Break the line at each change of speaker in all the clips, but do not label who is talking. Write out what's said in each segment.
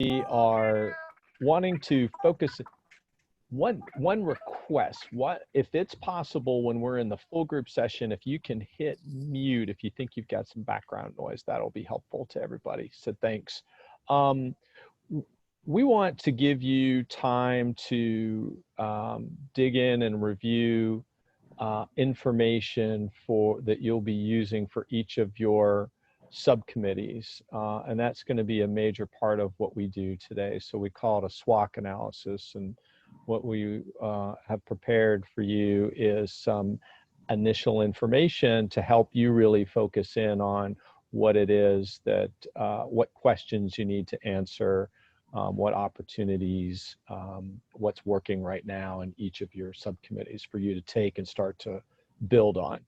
we are wanting to focus one request. What if it's possible when we're in the full group session, if you can hit mute if you think you've got some background noise, that'll be helpful to everybody. So thanks. We want to give you time to dig in and review information that you'll be using for each of your subcommittees, and that's going to be a major part of what we do today. So we call it a SWOT analysis, and what we have prepared for you is some initial information to help you really focus in on what it is that, what questions you need to answer, what opportunities, what's working right now in each of your subcommittees for you to take and start to build on.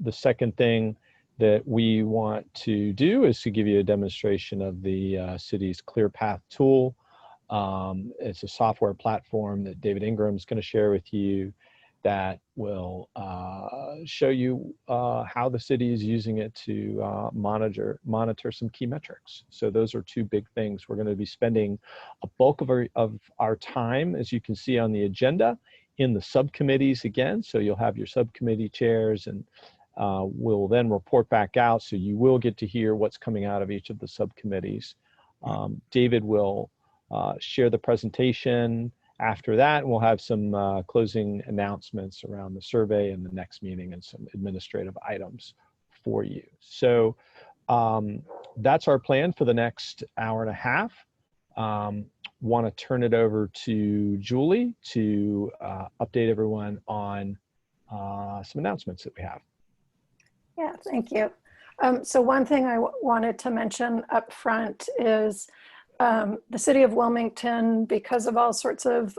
The second thing that we want to do is to give you a demonstration of the city's ClearPath tool. It's a software platform that David Ingram is going to share with you that will show you how the city is using it to monitor some key metrics. So those are two big things. We're going to be spending a bulk of our time, as you can see on the agenda, in the subcommittees again. So you'll have your subcommittee chairs, and we'll then report back out. So you will get to hear what's coming out of each of the subcommittees. David will share the presentation. After that, we'll have some closing announcements around the survey and the next meeting and some administrative items for you. So that's our plan for the next hour and a half. Want to turn it over to Julie to update everyone on some announcements that we have.
Yeah, thank you. So one thing I wanted to mention up front is the city of Wilmington, because of all sorts of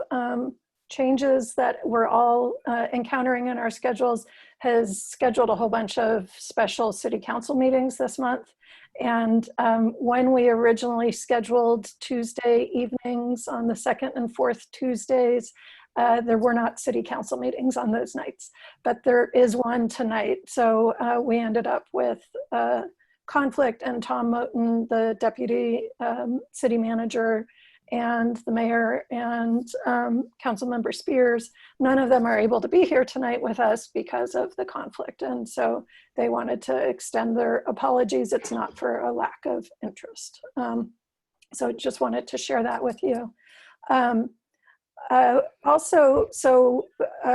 changes that we're all encountering in our schedules, has scheduled a whole bunch of special city council meetings this month. And when we originally scheduled Tuesday evenings on the second and fourth Tuesdays, there were not city council meetings on those nights, but there is one tonight. So we ended up with conflict, and Tom Moten, the deputy city manager, and the mayor, and Councilmember Spears, none of them are able to be here tonight with us because of the conflict. And so they wanted to extend their apologies. It's not for a lack of interest. So just wanted to share that with you. Also,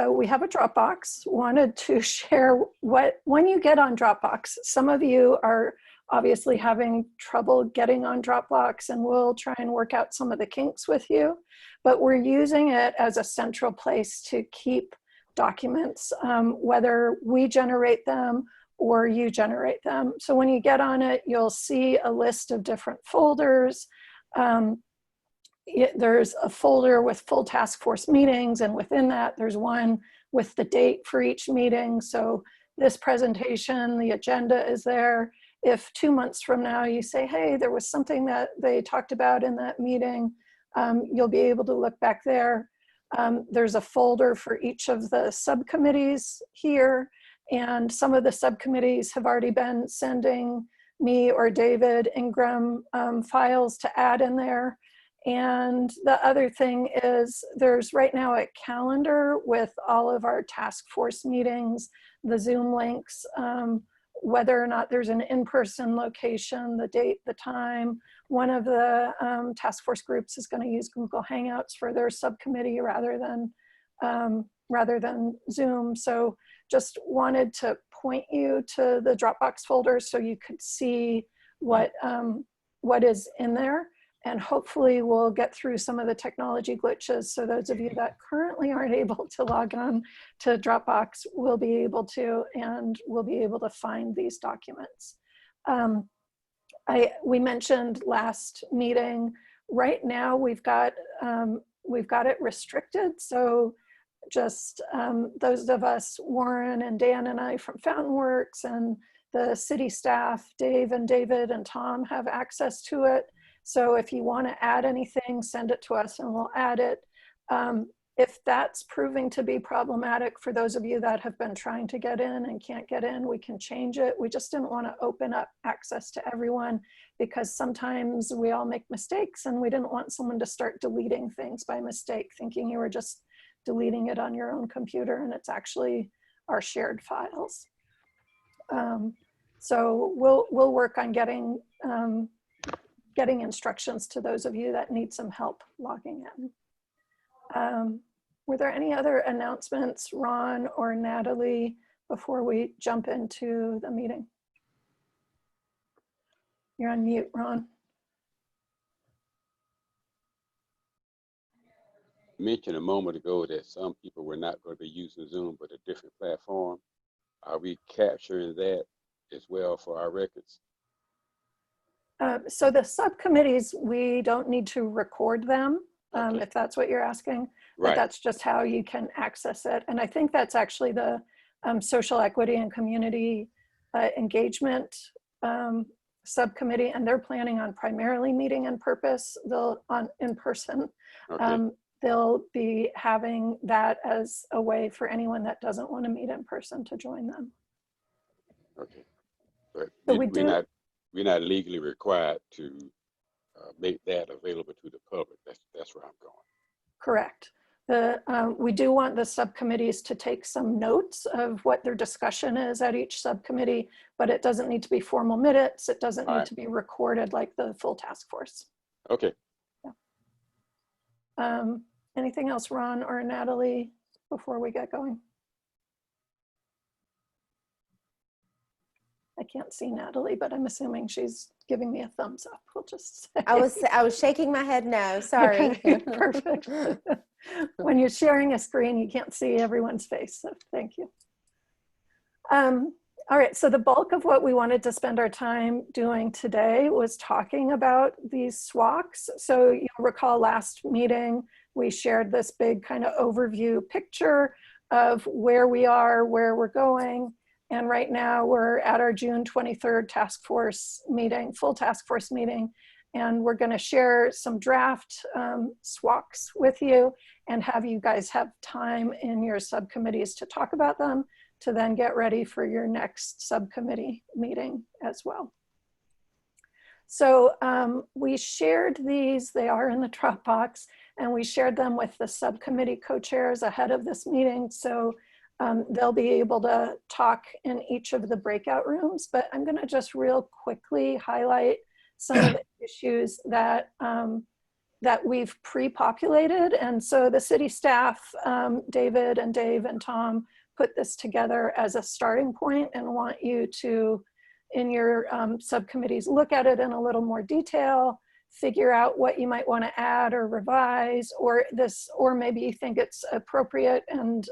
we have a Dropbox. Wanted to share when you get on Dropbox, some of you are obviously having trouble getting on Dropbox, and we'll try and work out some of the kinks with you, but we're using it as a central place to keep documents, whether we generate them or you generate them. So when you get on it, you'll see a list of different folders. There's a folder with full task force meetings, and within that there's one with the date for each meeting. So this presentation, the agenda is there. If 2 months from now you say, hey, there was something that they talked about in that meeting, you'll be able to look back there. There's a folder for each of the subcommittees here, and some of the subcommittees have already been sending me or David Ingram files to add in there. And the other thing is there's right now a calendar with all of our task force meetings, the Zoom links, whether or not there's an in-person location, the date, the time. One of the task force groups is going to use Google Hangouts for their subcommittee rather than Zoom. So just wanted to point you to the Dropbox folder so you could see what is in there. And hopefully we'll get through some of the technology glitches. So those of you that currently aren't able to log on to Dropbox will be able to, and will be able to find these documents. We mentioned last meeting, right now we've got it restricted. So just those of us, Warren and Dan and I from FountainWorks, and the city staff, Dave and David and Tom, have access to it. So if you want to add anything, send it to us and we'll add it. if that's proving to be problematic for those of you that have been trying to get in and can't get in, we can change it. We just didn't want to open up access to everyone because sometimes we all make mistakes and we didn't want someone to start deleting things by mistake, thinking you were just deleting it on your own computer and it's actually our shared files. So we'll work on getting instructions to those of you that need some help logging in. Were there any other announcements, Ron or Natalie, before we jump into the meeting? You're on mute, Ron.
You mentioned a moment ago that some people were not going to be using Zoom, but a different platform. Are we capturing that as well for our records?
So the subcommittees, we don't need to record them,
Okay.
if that's what you're asking.
Right.
But that's just how you can access it. And I think that's actually the social equity and community engagement subcommittee, and they're planning on primarily meeting in person.
Okay.
They'll be having that as a way for anyone that doesn't want to meet in person to join them.
Okay. But
So
we're not legally required to make that available to the public. That's where I'm going.
Correct. We do want the subcommittees to take some notes of what their discussion is at each subcommittee, but it doesn't need to be formal minutes. It doesn't need to be recorded like the full task force.
Okay.
Yeah. Anything else, Ron or Natalie, before we get going? I can't see Natalie, but I'm assuming she's giving me a thumbs up. We'll just say.
I was shaking my head no, sorry.
Okay, perfect. When you're sharing a screen, you can't see everyone's face, so thank you. All right, so the bulk of what we wanted to spend our time doing today was talking about these SWOCs. So you'll recall last meeting, we shared this big kind of overview picture of where we are, where we're going. And right now we're at our June 23rd task force meeting, full task force meeting. And we're gonna share some draft SWOCs with you and have you guys have time in your subcommittees to talk about them, to then get ready for your next subcommittee meeting as well. So we shared these, they are in the Dropbox, and we shared them with the subcommittee co-chairs ahead of this meeting. So they'll be able to talk in each of the breakout rooms, but I'm gonna just real quickly highlight some of the issues that, that we've pre-populated. And so the city staff, David and Dave and Tom, put this together as a starting point and want you to, in your subcommittees, look at it in a little more detail, figure out what you might want to add or revise, or maybe you think it's appropriate and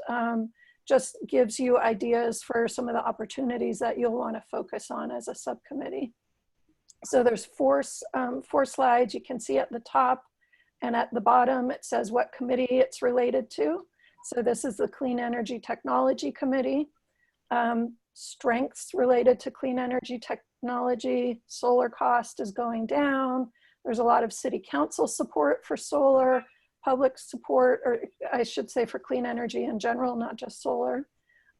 just gives you ideas for some of the opportunities that you'll want to focus on as a subcommittee. So there's four slides you can see at the top, and at the bottom it says what committee it's related to. So this is the Clean Energy Technology Committee. Strengths related to clean energy technology, solar cost is going down. There's a lot of city council support for solar, public support, or I should say for clean energy in general, not just solar.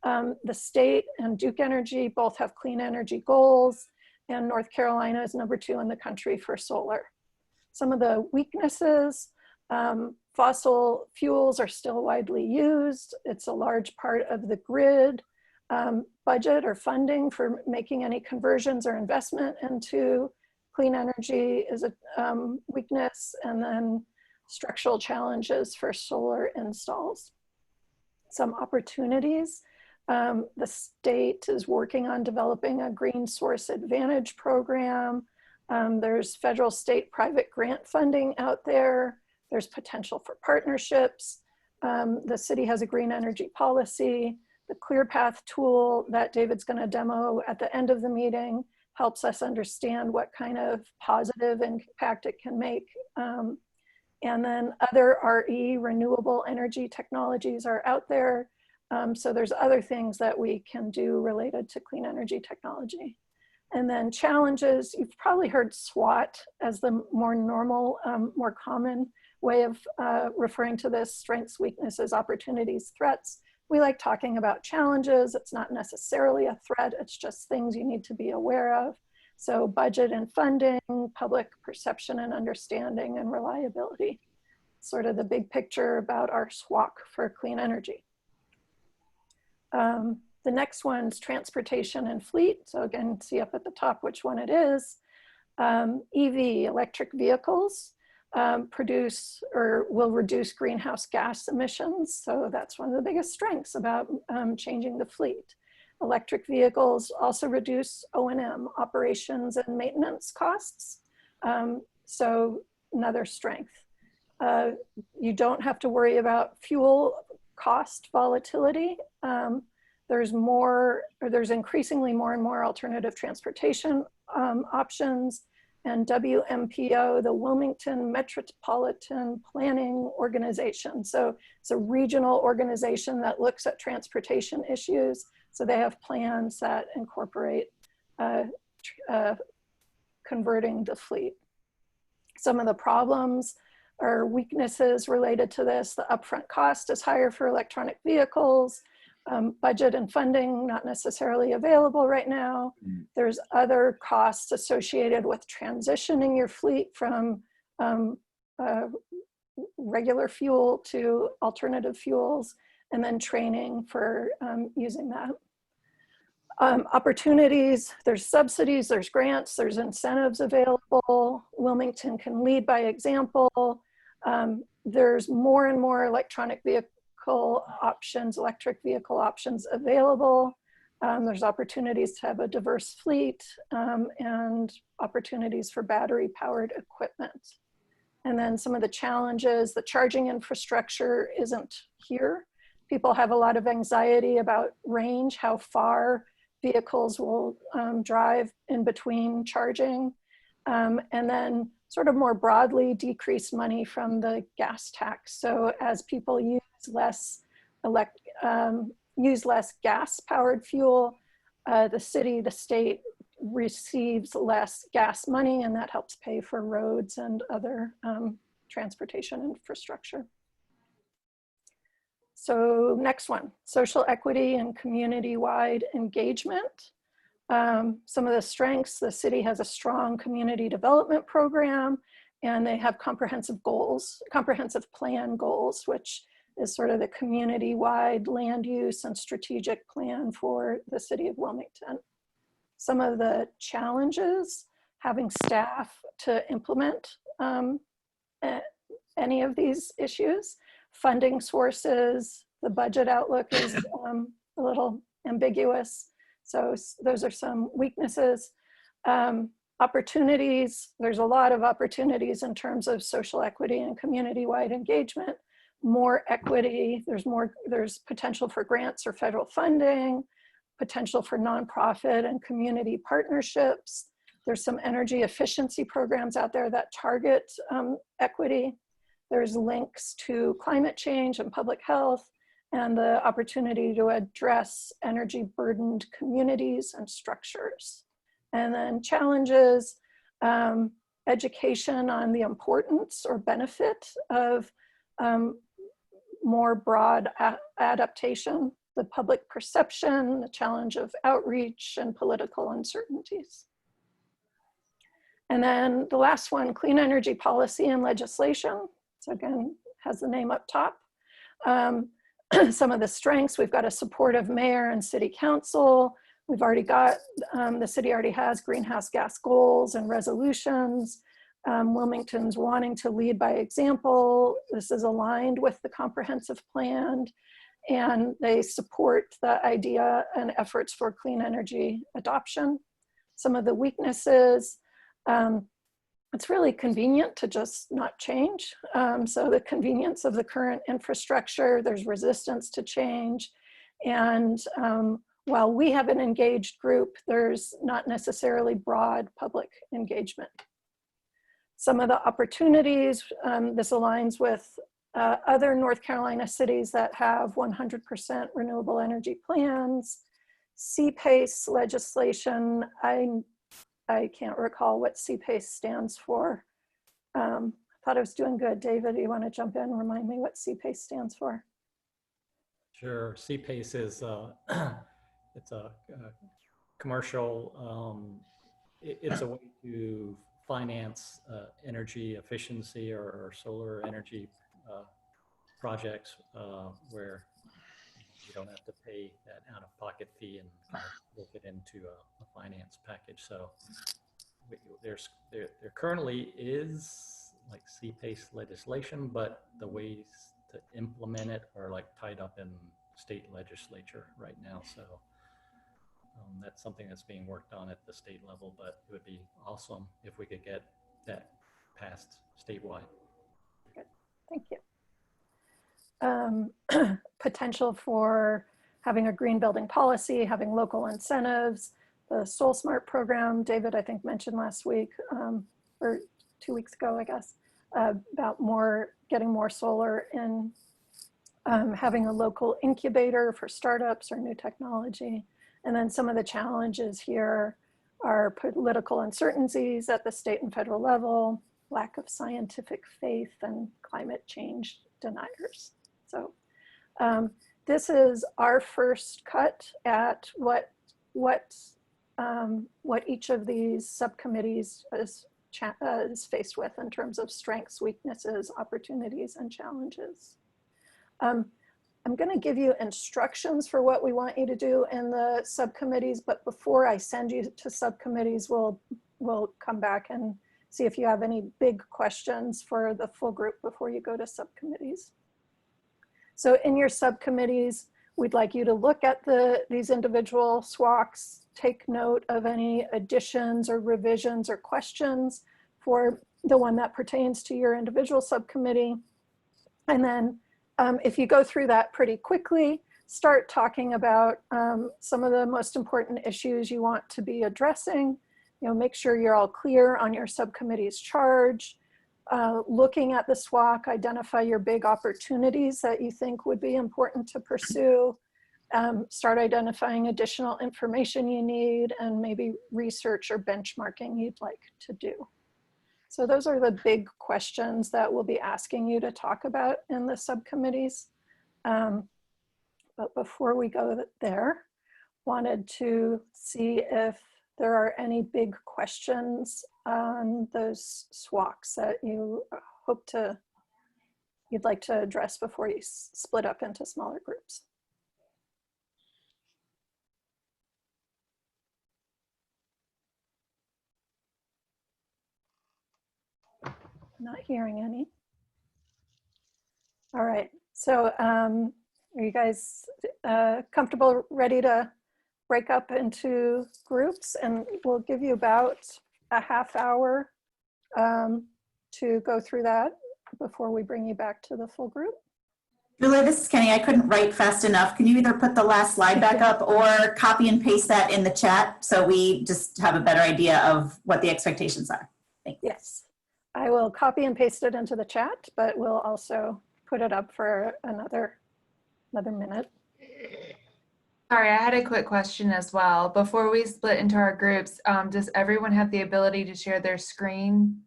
The state and Duke Energy both have clean energy goals, and North Carolina is #2 in the country for solar. Some of the weaknesses, fossil fuels are still widely used. It's a large part of the grid. Budget or funding for making any conversions or investment into clean energy is a weakness, and then structural challenges for solar installs. Some opportunities. The state is working on developing a green source advantage program. There's federal, state, private grant funding out there. There's potential for partnerships. The city has a green energy policy. The ClearPath tool that David's going to demo at the end of the meeting helps us understand what kind of positive impact it can make. And then other RE, renewable energy technologies, are out there. So there's other things that we can do related to clean energy technology. And then challenges, you've probably heard SWOT as the more normal, more common way of referring to this: strengths, weaknesses, opportunities, threats. We like talking about challenges. It's not necessarily a threat, it's just things you need to be aware of. So budget and funding, public perception and understanding, and reliability. Sort of the big picture about our SWOC for clean energy. The next one's transportation and fleet. So again, see up at the top which one it is. EV, electric vehicles, produce or will reduce greenhouse gas emissions. So that's one of the biggest strengths about changing the fleet. Electric vehicles also reduce O&M, operations and maintenance costs. So another strength. You don't have to worry about fuel cost volatility. There's increasingly more and more alternative transportation options, and WMPO, the Wilmington Metropolitan Planning Organization. So it's a regional organization that looks at transportation issues. So they have plans that incorporate converting the fleet. Some of the problems or weaknesses related to this: the upfront cost is higher for electronic vehicles, budget and funding not necessarily available right now. There's other costs associated with transitioning your fleet from regular fuel to alternative fuels, and then training for using that. Opportunities, there's subsidies, there's grants, there's incentives available. Wilmington can lead by example. There's more and more electric vehicle options available. There's opportunities to have a diverse fleet, and opportunities for battery powered equipment. And then some of the challenges: the charging infrastructure isn't here. People have a lot of anxiety about range, how far vehicles will drive in between charging. And then sort of more broadly, decreased money from the gas tax. So as people use less gas-powered fuel, the city, the state receives less gas money, and that helps pay for roads and other transportation infrastructure. So next one, social equity and community-wide engagement. Some of the strengths: the city has a strong community development program, and they have comprehensive goals, comprehensive plan goals, which is sort of the community-wide land use and strategic plan for the city of Wilmington. Some of the challenges: having staff to implement any of these issues, funding sources, the budget outlook is a little ambiguous. So those are some weaknesses. Opportunities, there's a lot of opportunities in terms of social equity and community-wide engagement. More equity, there's potential for grants or federal funding, potential for nonprofit and community partnerships. There's some energy efficiency programs out there that target equity. There's links to climate change and public health, and the opportunity to address energy burdened communities and structures. And then challenges: education on the importance or benefit of more broad adaptation, the public perception, the challenge of outreach, and political uncertainties. And then the last one, clean energy policy and legislation. So again, has the name up top. Some of the strengths: we've got a supportive mayor and city council. We've already got, the city already has greenhouse gas goals and resolutions. Wilmington's wanting to lead by example. This is aligned with the comprehensive plan, and they support the idea and efforts for clean energy adoption. Some of the weaknesses: it's really convenient to just not change. So the convenience of the current infrastructure, there's resistance to change. And while we have an engaged group, there's not necessarily broad public engagement. Some of the opportunities: this aligns with other North Carolina cities that have 100% renewable energy plans. CPACE legislation, I I can't recall what CPACE stands for. I thought I was doing good. David, do you want to jump in and remind me what CPACE stands for?
Sure. CPACE is it's a commercial. It's a way to finance energy efficiency or solar energy projects where you don't have to pay that out-of-pocket fee and kind of work it into a finance package. So there currently is like CPACE legislation, but the ways to implement it are like tied up in state legislature right now. So that's something that's being worked on at the state level, but it would be awesome if we could get that passed statewide.
Good. Thank you. Potential for having a green building policy, having local incentives, the Soul Smart program, David, I think mentioned last week, or 2 weeks ago, I guess, about getting more solar in, having a local incubator for startups or new technology. And then some of the challenges here are political uncertainties at the state and federal level, lack of scientific faith, and climate change deniers. So this is our first cut at what each of these subcommittees is faced with in terms of strengths, weaknesses, opportunities, and challenges. I'm going to give you instructions for what we want you to do in the subcommittees, but before I send you to subcommittees, we'll come back and see if you have any big questions for the full group before you go to subcommittees. So in your subcommittees, we'd like you to look at these individual SWOCs, take note of any additions or revisions or questions for the one that pertains to your individual subcommittee. And then if you go through that pretty quickly, start talking about some of the most important issues you want to be addressing. Make sure you're all clear on your subcommittee's charge. Looking at the SWOC, identify your big opportunities that you think would be important to pursue. Start identifying additional information you need and maybe research or benchmarking you'd like to do. So those are the big questions that we'll be asking you to talk about in the subcommittees. But before we go there, wanted to see if there are any big questions on those SWOCs that you you'd like to address before you split up into smaller groups. Not hearing any. All right, so are you guys comfortable, ready to break up into groups? And we'll give you about a half hour to go through that before we bring you back to the full group.
Julia, this is Kenny. I couldn't write fast enough. Can you either put the last slide back up or copy and paste that in the chat so we just have a better idea of what the expectations are? Thanks.
Yes, I will copy and paste it into the chat, but we'll also put it up for another minute.
Sorry, I had a quick question as well. Before we split into our groups, does everyone have the ability to share their screen?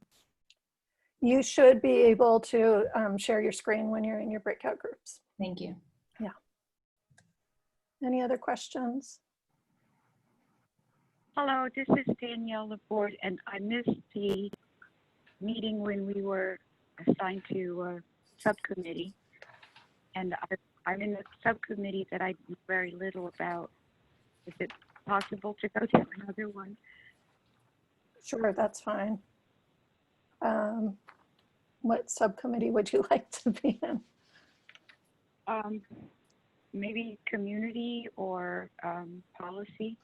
You should be able to share your screen when you're in your breakout groups.
Thank you.
Yeah. Any other questions?
Hello, this is Danielle Laporte, and I missed the meeting when we were assigned to a subcommittee. And I'm in a subcommittee that I know very little about. Is it possible to go to another one?
Sure, that's fine. What subcommittee would you like to be in?
Maybe community or policy.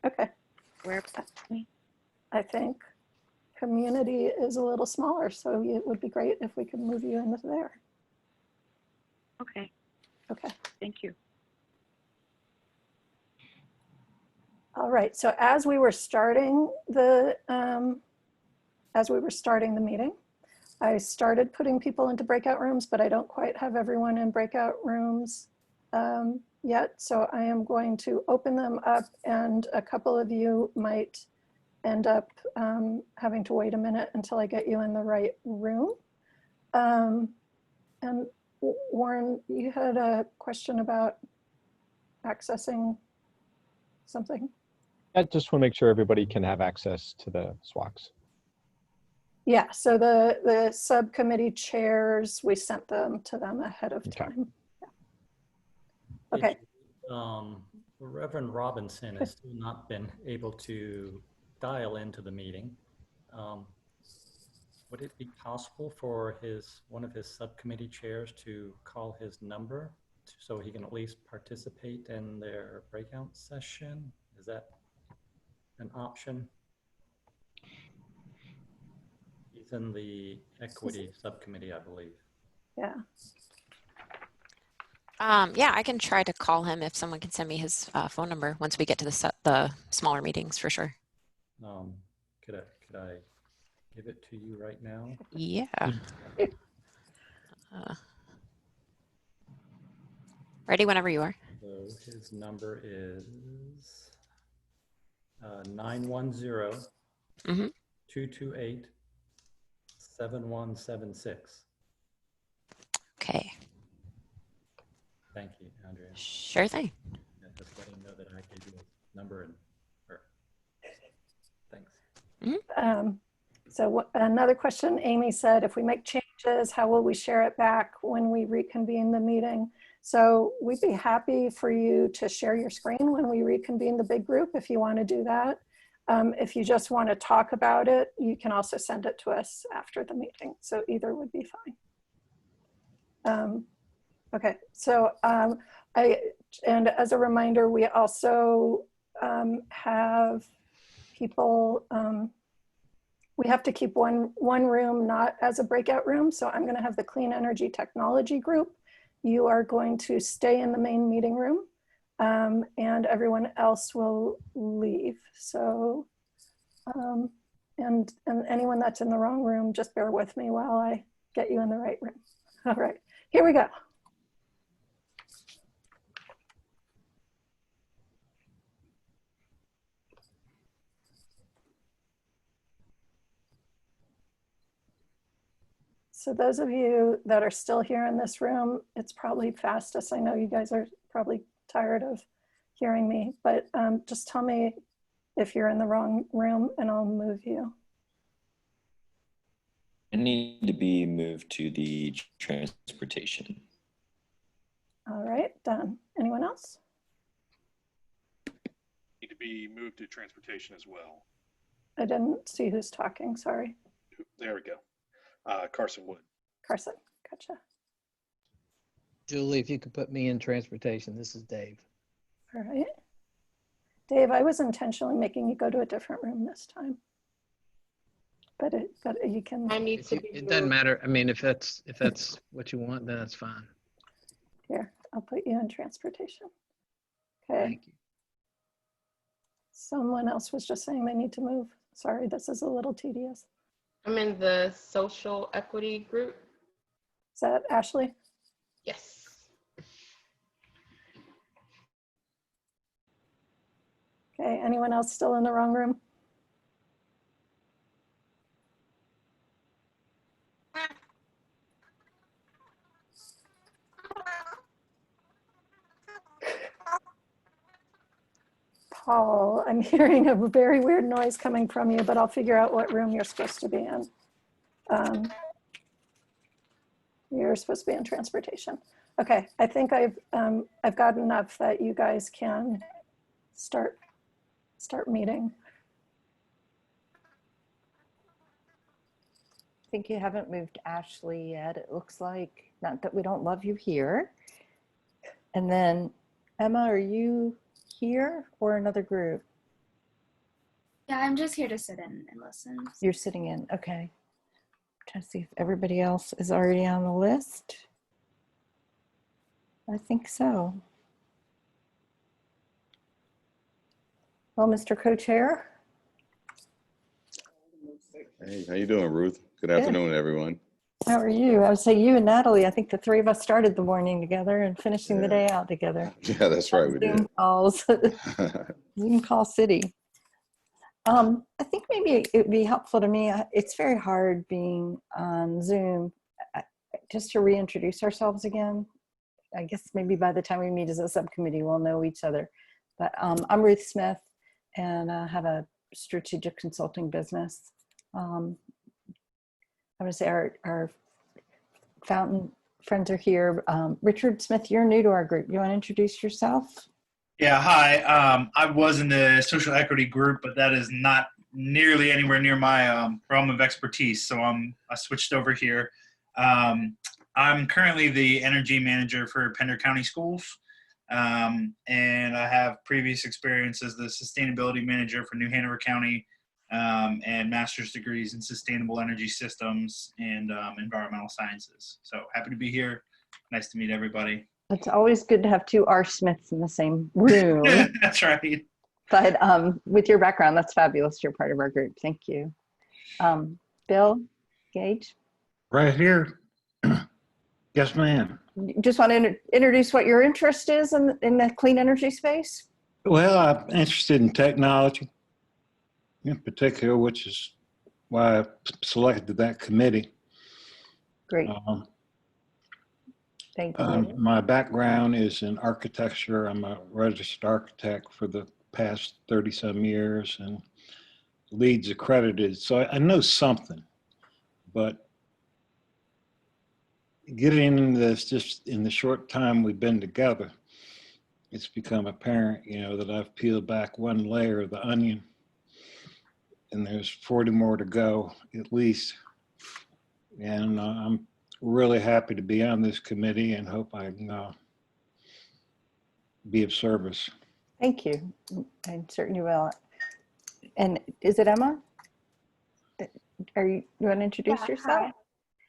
Okay.
Where?
I think community is a little smaller, so it would be great if we could move you into there.
Okay.
Okay.
Thank you.
All right. So as we were starting the meeting, I started putting people into breakout rooms, but I don't quite have everyone in breakout rooms yet. So I am going to open them up, and a couple of you might end up having to wait a minute until I get you in the right room. And Warren, you had a question about accessing something?
I just want to make sure everybody can have access to the SWOCs.
Yeah, so the subcommittee chairs, we sent them to them ahead of time. Yeah. Okay.
Reverend Robinson has still not been able to dial into the meeting. Would it be possible for one of his subcommittee chairs to call his number so he can at least participate in their breakout session? Is that an option? He's in the equity subcommittee, I believe.
Yeah.
Yeah, I can try to call him if someone can send me his phone number once we get to the smaller meetings for sure.
Could I give it to you right now?
Yeah. Ready whenever you are.
So his number is 910 228 7176.
Okay.
Thank you, Andrea.
Sure thing.
Yeah, just let him know that I gave you his number and her. Thanks.
So another question, Amy said, if we make changes, how will we share it back when we reconvene the meeting? So we'd be happy for you to share your screen when we reconvene the big group if you want to do that. If you just want to talk about it, you can also send it to us after the meeting. So either would be fine. Okay, so and as a reminder, we also have people, we have to keep one room not as a breakout room. So I'm going to have the clean energy technology group. You are going to stay in the main meeting room, and everyone else will leave. So, and anyone that's in the wrong room, just bear with me while I get you in the right room. All right, here we go. So those of you that are still here in this room, it's probably fastest. I know you guys are probably tired of hearing me, but just tell me if you're in the wrong room and I'll move you.
I need to be moved to the transportation.
All right, done. Anyone else?
Need to be moved to transportation as well.
I didn't see who's talking, sorry.
There we go. Carson Wood.
Carson, gotcha.
Julie, if you could put me in transportation. This is Dave.
All right. Dave, I was intentionally making you go to a different room this time. But you can.
I need to be it doesn't matter. I mean, if that's what you want, then that's fine.
Here, I'll put you in transportation. Okay.
Thank you.
Someone else was just saying they need to move. Sorry, this is a little tedious.
I'm in the social equity group.
Is that Ashley?
Yes.
Okay, anyone else still in the wrong room? Paul, I'm hearing a very weird noise coming from you, but I'll figure out what room you're supposed to be in. You're supposed to be in transportation. Okay, I think I've got enough that you guys can start meeting.
I think you haven't moved Ashley yet. It looks like, not that we don't love you here. And then Emma, are you here or another group?
Yeah, I'm just here to sit in and listen.
You're sitting in, okay. Trying to see if everybody else is already on the list. I think so. Well, Mr. Co-Chair.
Hey, how you doing, Ruth? Good afternoon, everyone.
How are you? I would say you and Natalie, I think the three of us started the morning together and finishing the day out together.
Yeah, that's right, we did.
Zoom calls, Zoom call city. I think maybe it would be helpful to me. It's very hard being on Zoom, just to reintroduce ourselves again. I guess maybe by the time we meet as a subcommittee, we'll know each other. But I'm Ruth Smith, and I have a strategic consulting business. I'm going to say our fountain friends are here. Richard Smith, you're new to our group. You want to introduce yourself?
Yeah, hi. I was in the social equity group, but that is not nearly anywhere near my realm of expertise. So I switched over here. I'm currently the energy manager for Pender County Schools. And I have previous experience as the sustainability manager for New Hanover County, and master's degrees in sustainable energy systems and environmental sciences. So happy to be here. Nice to meet everybody.
It's always good to have two R. Smiths in the same room.
That's right.
But with your background, that's fabulous. You're part of our group. Thank you. Bill Gage?
Right here. Yes, ma'am.
Just want to introduce what your interest is in the clean energy space?
Well, I'm interested in technology in particular, which is why I selected that committee.
Great. Thank you.
My background is in architecture. I'm a registered architect for the past 30-some years and LEED's accredited. So I know something, but getting into this just in the short time we've been together, it's become apparent, that I've peeled back one layer of the onion and there's 40 more to go at least. And I'm really happy to be on this committee and hope I can be of service.
Thank you. I certainly will. And is it Emma? You want to introduce yourself?
Hi.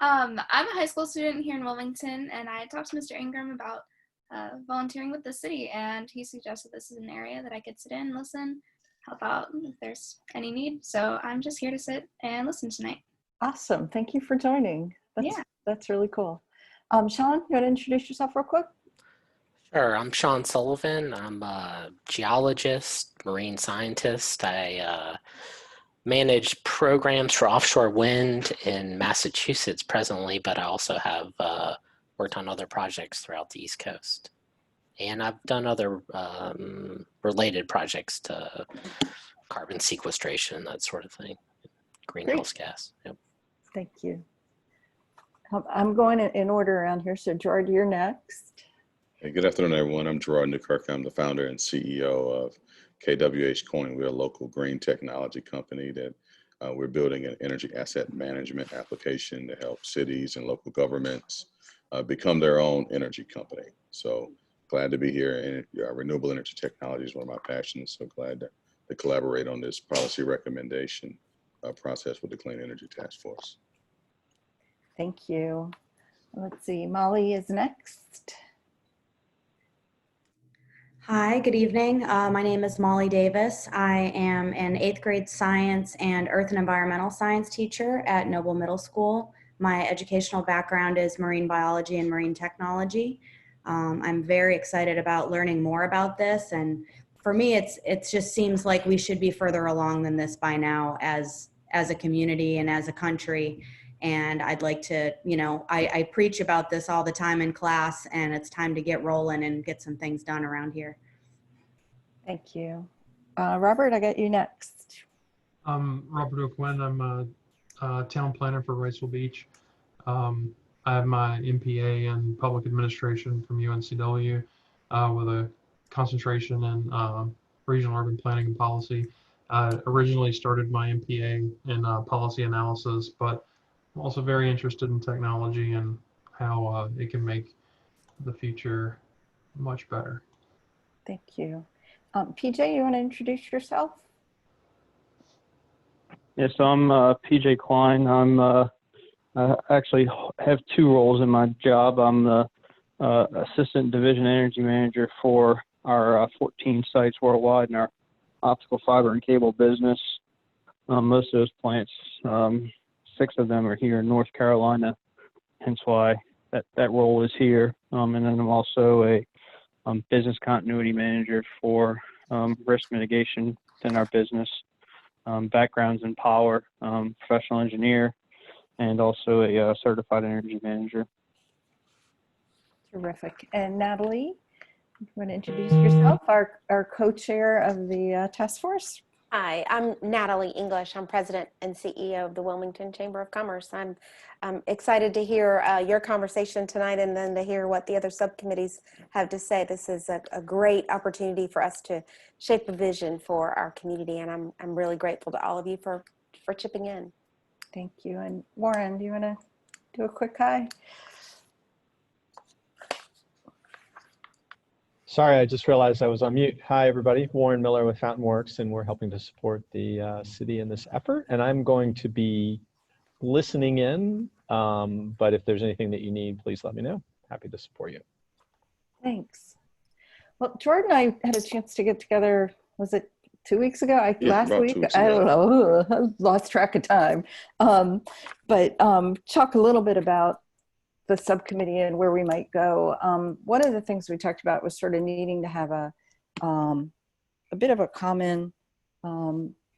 I'm a high school student here in Wilmington, and I talked to Mr. Ingram about volunteering with the city, and he suggested this is an area that I could sit in, listen, help out if there's any need. So I'm just here to sit and listen tonight.
Awesome. Thank you for joining. That's really cool. Sean, you want to introduce yourself real quick?
Sure. I'm Sean Sullivan. I'm a geologist, marine scientist. I manage programs for offshore wind in Massachusetts presently, but I also have worked on other projects throughout the East Coast. And I've done other related projects to carbon sequestration, that sort of thing, greenhouse gas. Yep.
Thank you. I'm going in order around here. So Gerard, you're next.
Hey, good afternoon, everyone. I'm Gerard Newkirk. I'm the founder and CEO of KWH Coin. We're a local green technology company that we're building an energy asset management application to help cities and local governments become their own energy company. So glad to be here. And renewable energy technology is one of my passions. So glad to collaborate on this policy recommendation process with the Clean Energy Task Force.
Thank you. Let's see, Molly is next.
Hi, good evening. My name is Molly Davis. I am an 8th grade science and earth and environmental science teacher at Noble Middle School. My educational background is marine biology and marine technology. I'm very excited about learning more about this, and for me, it just seems like we should be further along than this by now as a community and as a country. And I'd like to, I preach about this all the time in class, and it's time to get rolling and get some things done around here.
Thank you. Robert, I got you next.
I'm Robert O'Quinn. I'm a town planner for Wrightsville Beach. I have my MPA in public administration from UNCW with a concentration in regional urban planning and policy. I originally started my MPA in policy analysis, but I'm also very interested in technology and how it can make the future much better.
Thank you. PJ, you want to introduce yourself?
Yes, I'm PJ Klein. I actually have two roles in my job. I'm the Assistant Division Energy Manager for our 14 sites worldwide in our optical fiber and cable business. Most of those plants, 6 of them are here in North Carolina, hence why that role is here. And then I'm also a business continuity manager for risk mitigation in our business. backgrounds in power, professional engineer, and also a certified energy manager.
Terrific. And Natalie, you want to introduce yourself, our co-chair of the task force?
Hi, I'm Natalie English. I'm president and CEO of the Wilmington Chamber of Commerce. I'm excited to hear your conversation tonight and then to hear what the other subcommittees have to say. This is a great opportunity for us to shape a vision for our community, and I'm really grateful to all of you for chipping in.
Thank you. And Warren, do you want to do a quick hi?
Sorry, I just realized I was on mute. Hi, everybody. Warren Miller with Fountain Works, and we're helping to support the city in this effort. And I'm going to be listening in, but if there's anything that you need, please let me know. Happy to support you.
Thanks. Well, Jordan and I had a chance to get together, was it 2 weeks ago? Last week? I don't know. I lost track of time. But talk a little bit about the subcommittee and where we might go. One of the things we talked about was sort of needing to have a bit of a common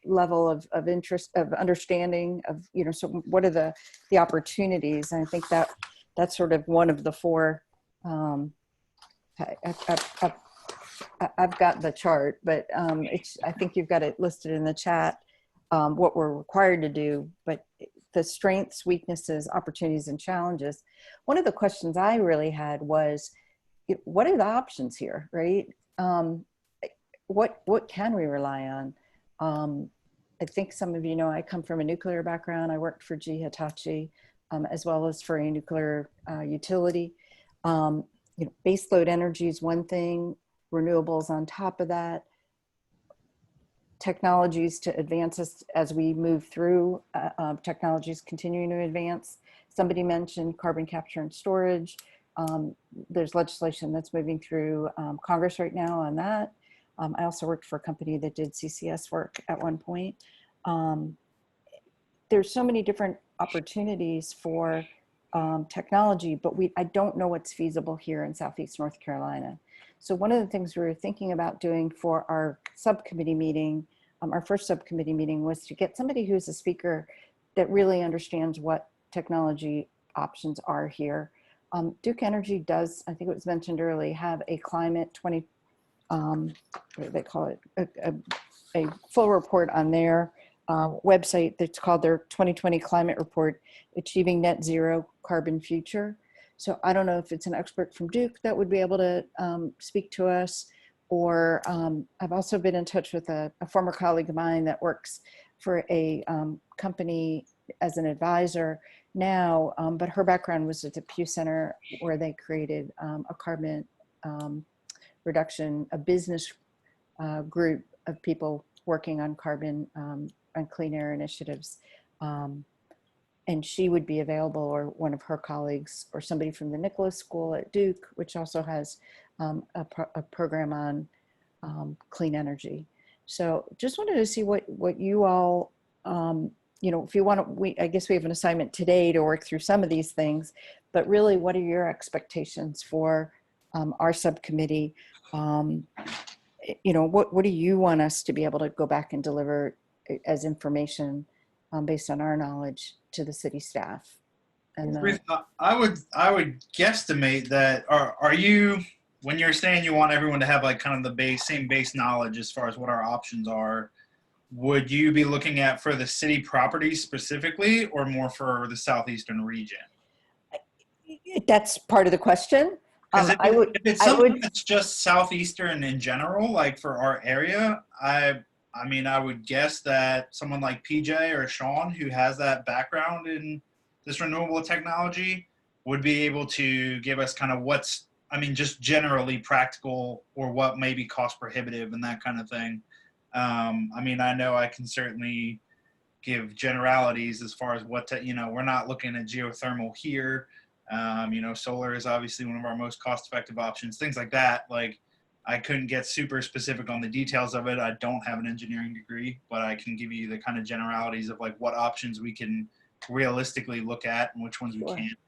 level of interest, of understanding of, you know, so what are the opportunities? And I think that's sort of one of the four. I've got the chart, but I think you've got it listed in the chat, what we're required to do, but the strengths, weaknesses, opportunities, and challenges. One of the questions I really had was, what are the options here, right? What can we rely on? I think some of you know I come from a nuclear background. I worked for GE Hitachi, as well as for a nuclear utility. You know, baseload energy is one thing, renewables on top of that, technologies to advance us as we move through, technologies continuing to advance. Somebody mentioned carbon capture and storage. There's legislation that's moving through Congress right now on that. I also worked for a company that did CCS work at one point. There's so many different opportunities for technology, but I don't know what's feasible here in Southeast North Carolina. So one of the things we were thinking about doing for our subcommittee meeting, our first subcommittee meeting, was to get somebody who's a speaker that really understands what technology options are here. Duke Energy does, I think it was mentioned earlier, have a climate what do they call it? A full report on their website that's called their 2020 Climate Report, Achieving Net Zero Carbon Future. So I don't know if it's an expert from Duke that would be able to speak to us, or I've also been in touch with a former colleague of mine that works for a company as an advisor now, but her background was at the Pew Center, where they created a carbon reduction, a business group of people working on carbon and clean air initiatives. And she would be available, or one of her colleagues, or somebody from the Eclis School at Duke, which also has a program on clean energy. So just wanted to see what you all, you know, if you want to, I guess we have an assignment today to work through some of these things, but really, what are your expectations for our subcommittee? You know, what do you want us to be able to go back and deliver as information based on our knowledge to the city staff? And
I would guesstimate that, are you, when you're saying you want everyone to have like kind of the same base knowledge as far as what our options are, would you be looking at for the city properties specifically, or more for the southeastern region?
That's part of the question.
If it's something that's just southeastern in general, like for our area, I mean, I would guess that someone like PJ or Sean, who has that background in this renewable technology, would be able to give us kind of what's, I mean, just generally practical, or what may be cost prohibitive and that kind of thing. I mean, I know I can certainly give generalities as far as what to, you know, we're not looking at geothermal here. You know, solar is obviously one of our most cost-effective options, things like that. Like, I couldn't get super specific on the details of it. I don't have an engineering degree, but I can give you the kind of generalities of like what options we can realistically look at and which ones we can't.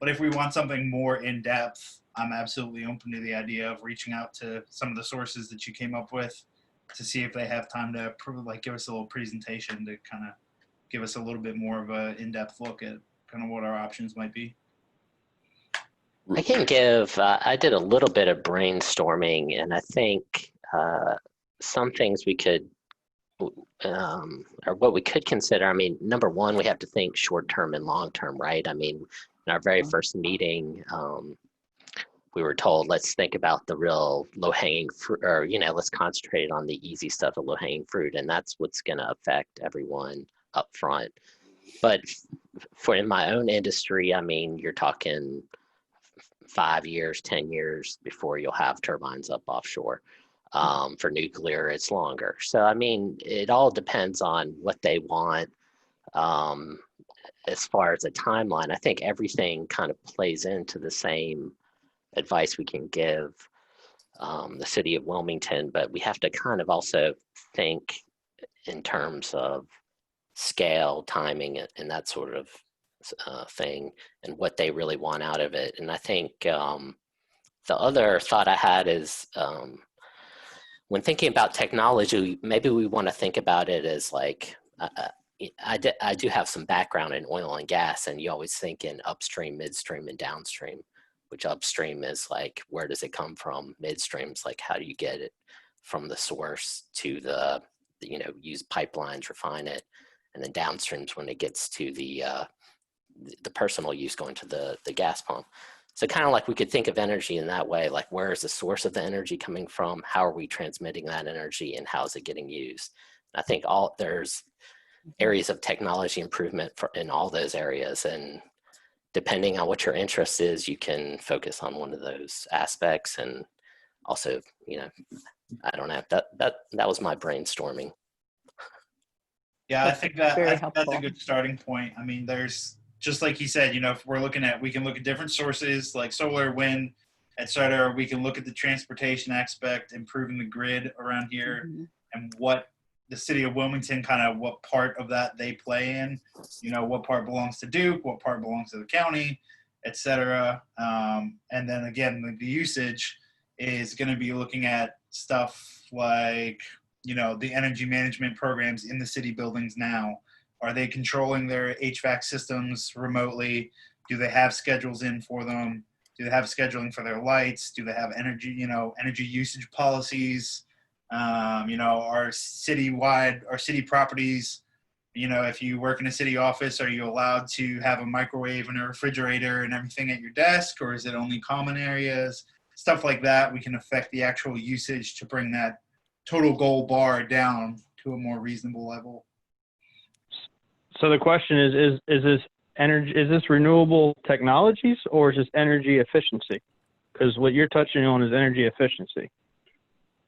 But if we want something more in depth, I'm absolutely open to the idea of reaching out to some of the sources that you came up with to see if they have time to give us a little presentation to kind of give us a little bit more of a in-depth look at kind of what our options might be.
I can give, I did a little bit of brainstorming, and I think some things we could, or what we could consider, I mean, number one, we have to think short-term and long-term, right? I mean, in our very first meeting, we were told, let's think about the real low-hanging fruit, or, you know, let's concentrate on the easy stuff, the low-hanging fruit, and that's what's going to affect everyone up front. But for in my own industry, I mean, you're talking 5 years, 10 years before you'll have turbines up offshore. For nuclear, it's longer. So, I mean, it all depends on what they want. As far as a timeline, I think everything kind of plays into the same advice we can give the city of Wilmington, but we have to kind of also think in terms of scale, timing, and that sort of thing, and what they really want out of it. And I think the other thought I had is when thinking about technology, maybe we want to think about it as like, I do have some background in oil and gas, and you always think in upstream, midstream, and downstream, which upstream is like, where does it come from? Midstream is like, how do you get it from the source to the, you know, use pipelines, refine it. And then downstreams when it gets to the personal use going to the gas pump. So kind of like we could think of energy in that way, like where is the source of the energy coming from? How are we transmitting that energy, and how is it getting used? And I think there's areas of technology improvement in all those areas. And depending on what your interest is, you can focus on one of those aspects. And also, you know, I don't know, that was my brainstorming.
Yeah, I think that's a good starting point. I mean, there's, just like he said, you know, if we're looking at, we can look at different sources like solar, wind, et cetera. We can look at the transportation aspect, improving the grid around here, and what the city of Wilmington, kind of what part of that they play in, you know, what part belongs to Duke, what part belongs to the county, et cetera. And then again, the usage is going to be looking at stuff like, you know, the energy management programs in the city buildings now. Are they controlling their HVAC systems remotely? Do they have schedules in for them? Do they have scheduling for their lights? Do they have energy, you know, energy usage policies? You know, our city properties, you know, if you work in a city office, are you allowed to have a microwave and a refrigerator and everything at your desk, or is it only common areas? Stuff like that, we can affect the actual usage to bring that total goal bar down to a more reasonable level.
So the question is this energy, is this renewable technologies, or is this energy efficiency? Because what you're touching on is energy efficiency.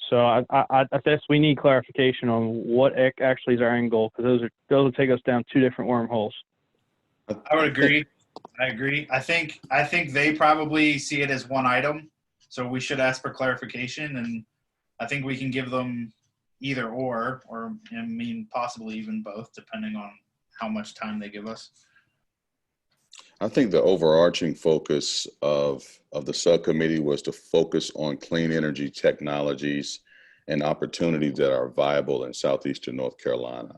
So I guess we need clarification on what actually is our end goal, because those will take us down two different wormholes.
I would agree. I agree. I think they probably see it as one item, so we should ask for clarification, and I think we can give them either or I mean, possibly even both, depending on how much time they give us.
I think the overarching focus of the subcommittee was to focus on clean energy technologies and opportunities that are viable in southeastern North Carolina.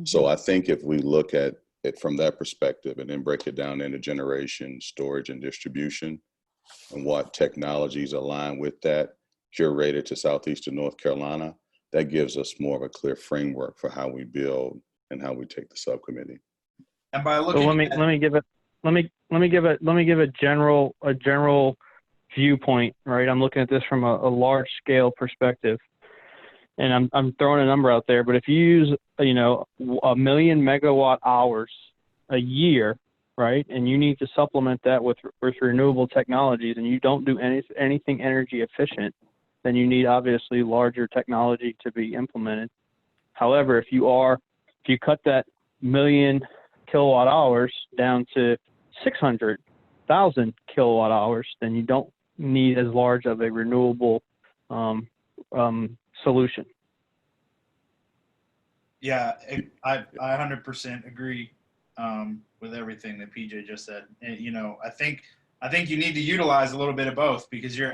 So I think if we look at it from that perspective and then break it down into generation, storage, and distribution, and what technologies align with that, curated to southeastern North Carolina, that gives us more of a clear framework for how we build and how we take the subcommittee.
And by looking,
so let me give a general viewpoint, right? I'm looking at this from a large scale perspective, and I'm throwing a number out there. But if you use, you know, 1 million megawatt hours a year, right, and you need to supplement that with renewable technologies, and you don't do anything energy efficient, then you need obviously larger technology to be implemented. However, if you cut that 1 million kilowatt hours down to 600,000 kilowatt hours, then you don't need as large of a renewable solution.
Yeah, I 100% agree with everything that PJ just said. And, you know, I think you need to utilize a little bit of both, because you're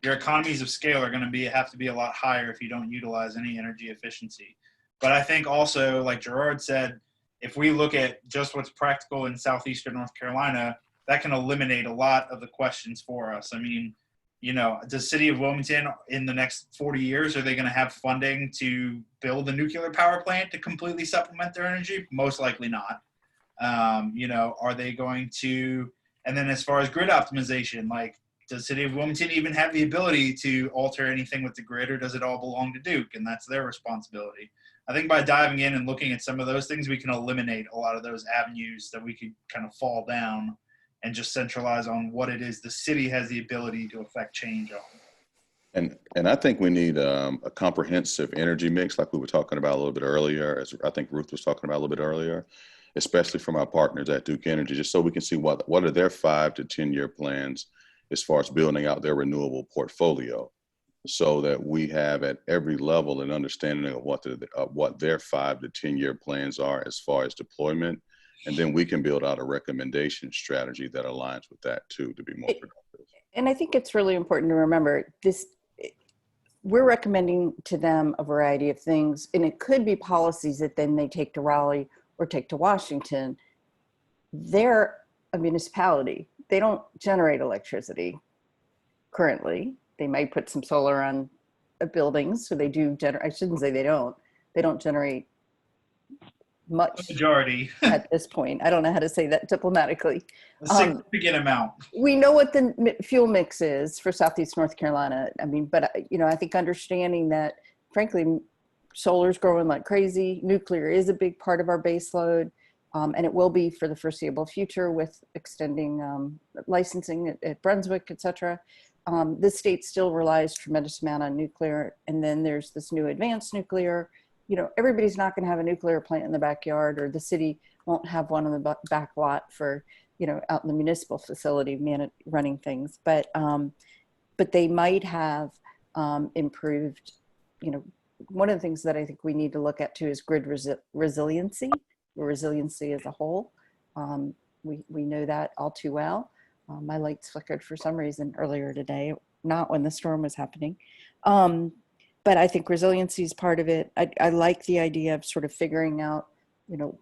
your economies of scale are going to have to be a lot higher if you don't utilize any energy efficiency. But I think also, like Gerard said, if we look at just what's practical in southeastern North Carolina, that can eliminate a lot of the questions for us. I mean, you know, the city of Wilmington in the next 40 years, are they going to have funding to build a nuclear power plant to completely supplement their energy? Most likely not. You know, are they going to, and then as far as grid optimization, like, does the city of Wilmington even have the ability to alter anything with the grid, or does it all belong to Duke and that's their responsibility? I think by diving in and looking at some of those things, we can eliminate a lot of those avenues that we could kind of fall down and just centralize on what it is the city has the ability to affect change on.
And I think we need a comprehensive energy mix, like we were talking about a little bit earlier, as I think Ruth was talking about a little bit earlier, especially from our partners at Duke Energy, just so we can see what are their 5 to 10 year plans as far as building out their renewable portfolio, so that we have at every level an understanding of what their 5 to 10 year plans are as far as deployment. And then we can build out a recommendation strategy that aligns with that too, to be more productive.
And I think it's really important to remember this, we're recommending to them a variety of things, and it could be policies that then they take to Raleigh or take to Washington. They're a municipality. They don't generate electricity currently. They might put some solar on buildings, so they do generate, I shouldn't say they don't generate much.
The majority.
At this point. I don't know how to say that diplomatically.
A significant amount.
We know what the fuel mix is for Southeast North Carolina. I mean, but you know, I think understanding that, frankly, solar's growing like crazy. Nuclear is a big part of our base load. And it will be for the foreseeable future with extending licensing at Brunswick, et cetera. The state still relies a tremendous amount on nuclear. And then there's this new advanced nuclear. You know, everybody's not going to have a nuclear plant in the backyard, or the city won't have one in the back lot for, you know, out in the municipal facility running things. But they might have improved, you know, one of the things that I think we need to look at too is grid resiliency as a whole. We know that all too well. My lights flickered for some reason earlier today, not when the storm was happening. But I think resiliency is part of it. I like the idea of sort of figuring out, you know,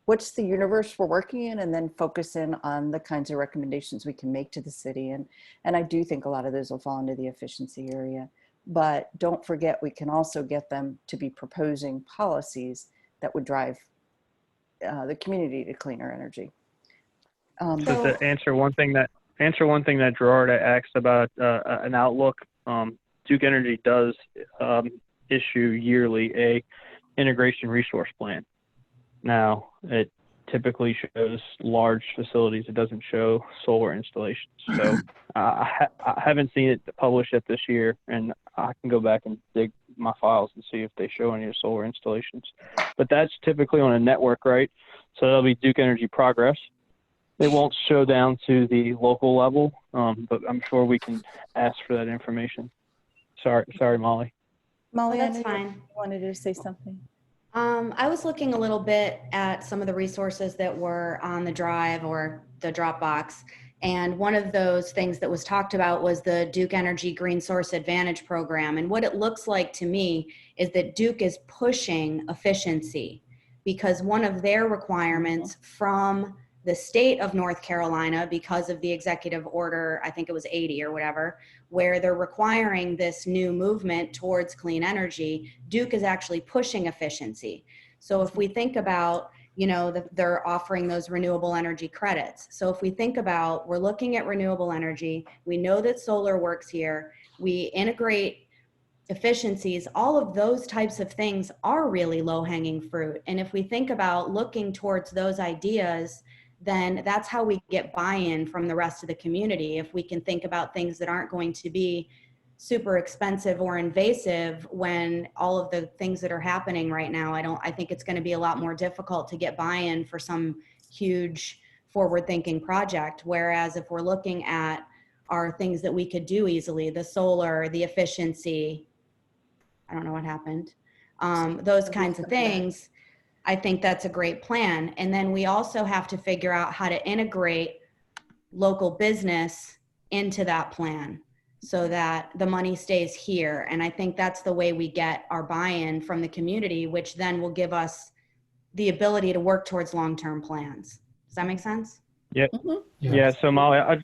what's the universe we're working in, and then focus in on the kinds of recommendations we can make to the city. And I do think a lot of those will fall into the efficiency area. But don't forget, we can also get them to be proposing policies that would drive the community to cleaner energy.
Just to answer one thing that Gerard asked about an outlook, Duke Energy does issue yearly a integration resource plan. Now, it typically shows large facilities. It doesn't show solar installations. So I haven't seen it published yet this year, and I can go back and dig my files and see if they show any solar installations. But that's typically on a network, right? So that'll be Duke Energy Progress. It won't show down to the local level, but I'm sure we can ask for that information. Sorry, Molly.
Molly,
That's
I
fine.
You wanted to say something.
I was looking a little bit at some of the resources that were on the drive or the Dropbox. And one of those things that was talked about was the Duke Energy Green Source Advantage program. And what it looks like to me is that Duke is pushing efficiency, because one of their requirements from the state of North Carolina, because of the executive order, I think it was 80 or whatever, where they're requiring this new movement towards clean energy, Duke is actually pushing efficiency. So if we think about, you know, they're offering those renewable energy credits. So if we think about, we're looking at renewable energy, we know that solar works here, we integrate efficiencies, all of those types of things are really low-hanging fruit. And if we think about looking towards those ideas, then that's how we get buy-in from the rest of the community. If we can think about things that aren't going to be super expensive or invasive, when all of the things that are happening right now, I think it's going to be a lot more difficult to get buy-in for some huge forward-thinking project. Whereas if we're looking at our things that we could do easily, the solar, the efficiency, I don't know what happened, those kinds of things, I think that's a great plan. And then we also have to figure out how to integrate local business into that plan so that the money stays here. And I think that's the way we get our buy-in from the community, which then will give us the ability to work towards long-term plans. Does that make sense?
Yeah. Yeah. So Molly, I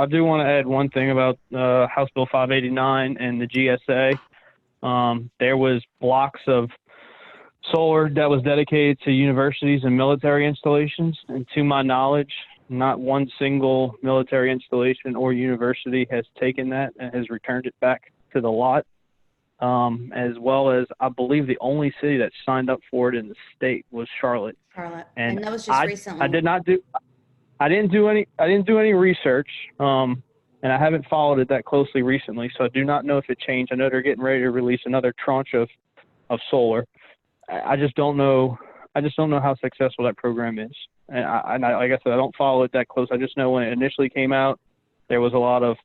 do want to add one thing about House Bill 589 and the GSA. There was blocks of solar that was dedicated to universities and military installations. And to my knowledge, not one single military installation or university has taken that and has returned it back to the lot. As well as I believe the only city that signed up for it in the state was Charlotte.
And that was just recently.
I didn't do any research, and I haven't followed it that closely recently, so I do not know if it changed. I know they're getting ready to release another tranche of solar. I just don't know. I just don't know how successful that program is. And like I said, I don't follow it that close. I just know when it initially came out, there was a lot of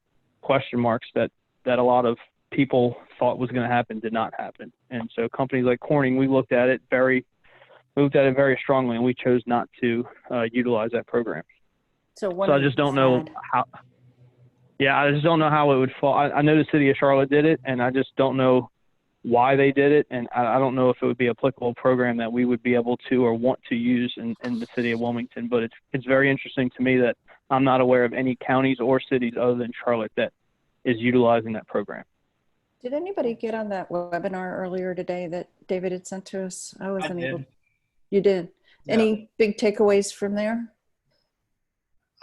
question marks that a lot of people thought was going to happen did not happen. And so companies like Corning, we looked at it very strongly, and we chose not to utilize that program.
So
I just don't know how. Yeah, I just don't know how it would fall. I know the city of Charlotte did it, and I just don't know why they did it, and I don't know if it would be applicable program that we would be able to or want to use in the city of Wilmington. But it's very interesting to me that I'm not aware of any counties or cities other than Charlotte that is utilizing that program.
Did anybody get on that webinar earlier today that David had sent to us? I wasn't able. You did. Yeah. Any big takeaways from there?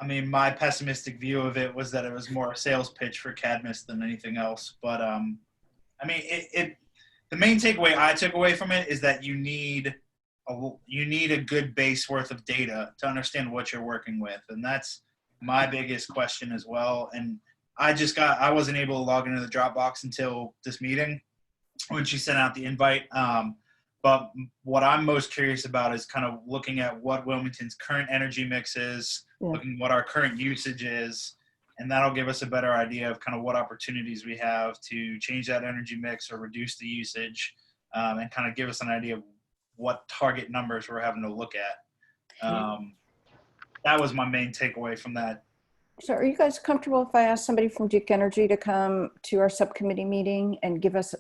I mean, my pessimistic view of it was that it was more a sales pitch for Cadmus than anything else. But I mean, the main takeaway I took away from it is that you need a good base worth of data to understand what you're working with, and that's my biggest question as well. And I wasn't able to log into the Dropbox until this meeting when she sent out the invite. But what I'm most curious about is kind of looking at what Wilmington's current energy mix is, looking at what our current usage is, and that'll give us a better idea of kind of what opportunities we have to change that energy mix or reduce the usage, and kind of give us an idea of what target numbers we're having to look at. That was my main takeaway from that.
So are you guys comfortable if I ask somebody from Duke Energy to come to our subcommittee meeting and give us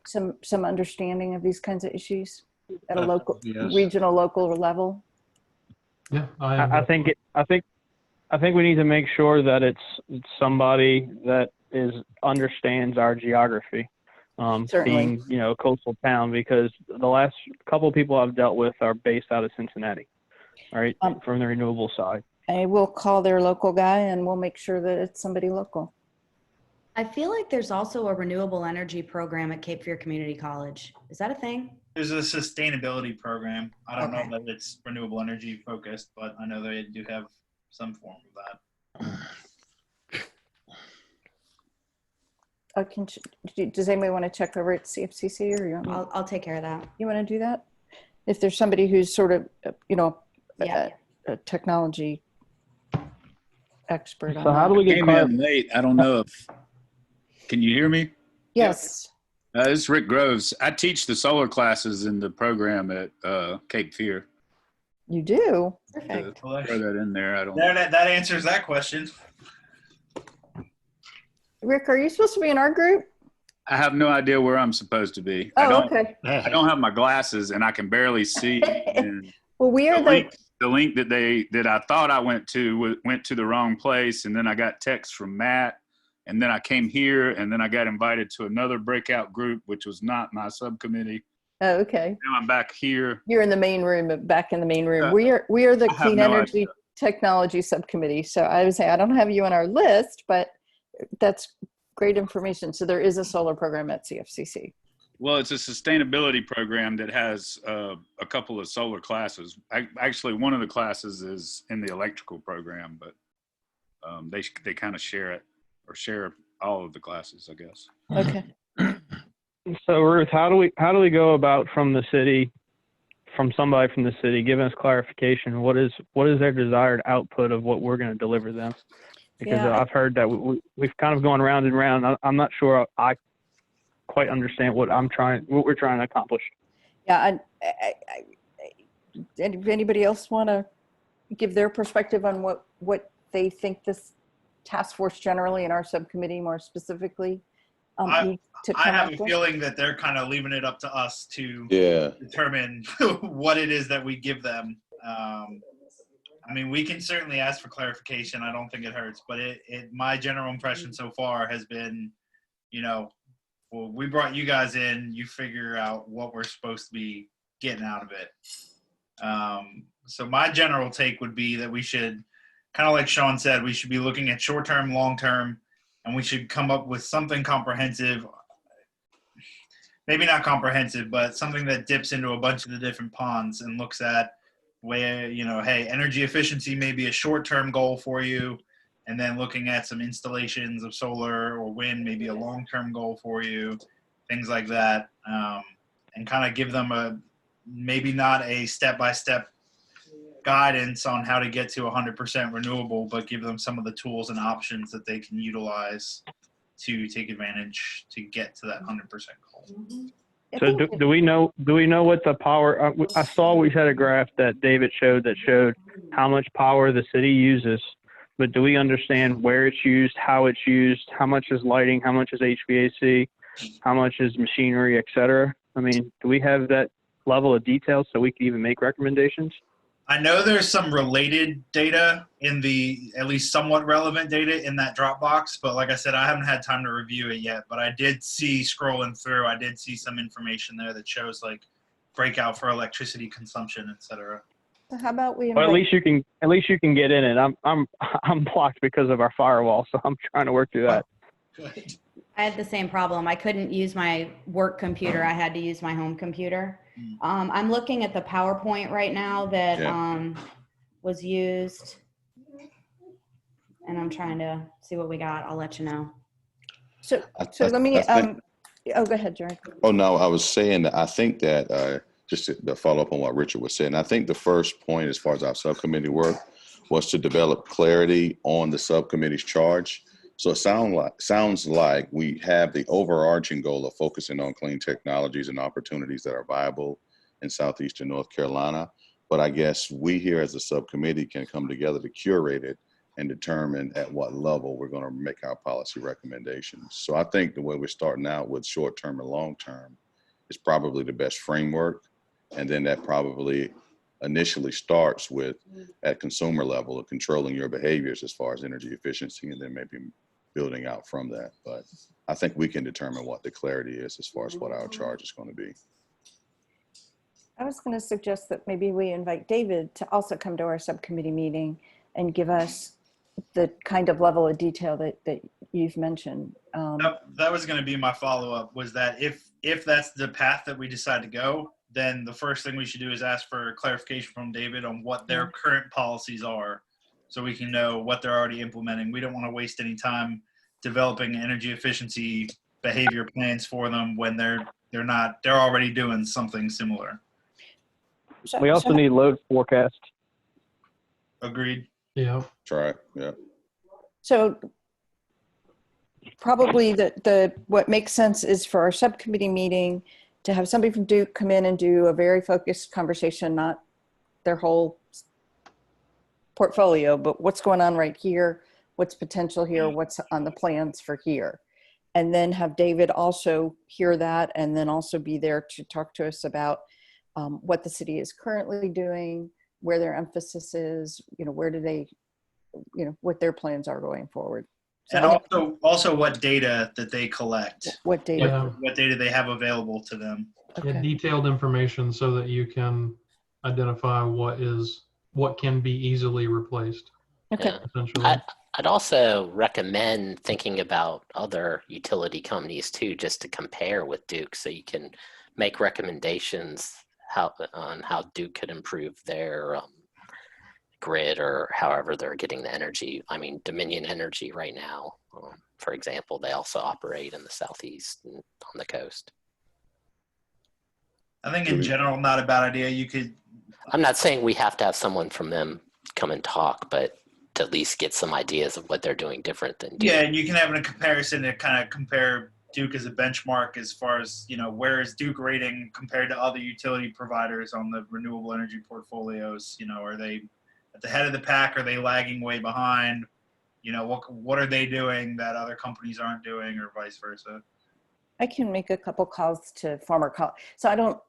some understanding of these kinds of issues at a local, regional, local level? Yeah,
I think we need to make sure that it's somebody that understands our geography, being a coastal town, because the last couple of people I've dealt with are based out of Cincinnati, right, from the renewable side.
I will call their local guy and we'll make sure that it's somebody local.
I feel like there's also a renewable energy program at Cape Fear Community College. Is that a thing?
There's a sustainability program. I don't know that it's renewable energy focused, but I know they do have some form of
that. Does anybody want to check over at CFCC, or you want me?
I'll take care of that.
You want to do that? If there's somebody who's sort of, a technology expert.
So how do we get
came in late? I don't know if. Can you hear me?
Yes.
This is Rick Groves. I teach the solar classes in the program at Cape Fear.
You do? Perfect.
Throw that in there. I don't.
That answers that question.
Rick, are you supposed to be in our group?
I have no idea where I'm supposed to be.
Oh, okay.
I don't have my glasses and I can barely see.
Well, we are
the link that I thought I went to the wrong place, and then I got text from Matt, and then I came here, and then I got invited to another breakout group, which was not my subcommittee.
Oh, okay.
Now I'm back here.
You're in the main room, back in the main room. We are the Clean Energy Technology Subcommittee. So I would say I don't have you on our list, but that's great information. So there is a solar program at CFCC.
Well, it's a sustainability program that has a couple of solar classes. Actually, one of the classes is in the electrical program, but they kind of share it, or share all of the classes, I guess.
Okay.
So Ruth, how do we go about from somebody from the city giving us clarification? What is their desired output of what we're going to deliver them? Because I've heard that we've kind of gone round and round. I'm not sure I quite understand what we're trying to accomplish.
Yeah. Anybody else want to give their perspective on what they think this task force generally and our subcommittee more specifically need to
I
come
have
up
a
with?
feeling that they're kind of leaving it up to us to
Yeah.
determine what it is that we give them. I mean, we can certainly ask for clarification. I don't think it hurts, but my general impression so far has been, you know, well, we brought you guys in, you figure out what we're supposed to be getting out of it. So my general take would be that we should, kind of like Sean said, we should be looking at short-term, long-term, and we should come up with something comprehensive, maybe not comprehensive, but something that dips into a bunch of the different ponds and looks at where, you know, hey, energy efficiency may be a short-term goal for you, and then looking at some installations of solar or wind, maybe a long-term goal for you, things like that, and kind of give them maybe not a step-by-step guidance on how to get to 100% renewable, but give them some of the tools and options that they can utilize to take advantage to get to that 100% goal.
So do we know what the power, I saw we had a graph that David showed that showed how much power the city uses, but do we understand where it's used, how it's used, how much is lighting, how much is HVAC, how much is machinery, et cetera? I mean, do we have that level of detail so we can even make recommendations?
I know there's some related data in at least somewhat relevant data in that Dropbox, but like I said, I haven't had time to review it yet, but I did see scrolling through, I did see some information there that shows like breakout for electricity consumption, et cetera.
So how about we
Well, at least you can get in it. I'm blocked because of our firewall, so I'm trying to work through that.
Good.
I had the same problem. I couldn't use my work computer. I had to use my home computer. I'm looking at the PowerPoint right now that was used, and I'm trying to see what we got. I'll let you know.
So let me, oh, go ahead, Jared.
Oh, no, I was saying that I think that just to follow up on what Richard was saying, I think the first point as far as our subcommittee work was to develop clarity on the subcommittee's charge. So it sounds like we have the overarching goal of focusing on clean technologies and opportunities that are viable in Southeastern North Carolina. But I guess we here as a subcommittee can come together to curate it and determine at what level we're going to make our policy recommendations. So I think the way we're starting out with short-term and long-term is probably the best framework. And then that probably initially starts with at consumer level of controlling your behaviors as far as energy efficiency, and then maybe building out from that. But I think we can determine what the clarity is as far as what our charge is going to be.
I was going to suggest that maybe we invite David to also come to our subcommittee meeting and give us the kind of level of detail that you've mentioned.
That was going to be my follow-up, was that if that's the path that we decide to go, then the first thing we should do is ask for clarification from David on what their current policies are, so we can know what they're already implementing. We don't want to waste any time developing energy efficiency behavior plans for them when they're already doing something similar.
We also need load forecast.
Agreed.
Yeah.
Try. Yeah.
So probably what makes sense is for our subcommittee meeting to have somebody from Duke come in and do a very focused conversation, not their whole portfolio, but what's going on right here, what's potential here, what's on the plans for here. And then have David also hear that, and then also be there to talk to us about what the city is currently doing, where their emphasis is, where do they, what their plans are going forward. So
and also what data that they collect.
What data?
What data they have available to them.
Okay.
Yeah, detailed information so that you can identify what can be easily replaced.
Okay.
Yeah. I'd also recommend thinking about other utility companies too, just to compare with Duke, so you can make recommendations on how Duke could improve their grid or however they're getting the energy. I mean, Dominion Energy right now, for example, they also operate in the Southeast and on the coast.
I think in general, not a bad idea.
I'm not saying we have to have someone from them come and talk, but to at least get some ideas of what they're doing different than Duke.
Yeah, and you can have a comparison to kind of compare Duke as a benchmark as far as, where is Duke rating compared to other utility providers on the renewable energy portfolios? Are they at the head of the pack? Are they lagging way behind? You know, what are they doing that other companies aren't doing, or vice versa?
I can make a couple calls to former colleagues. So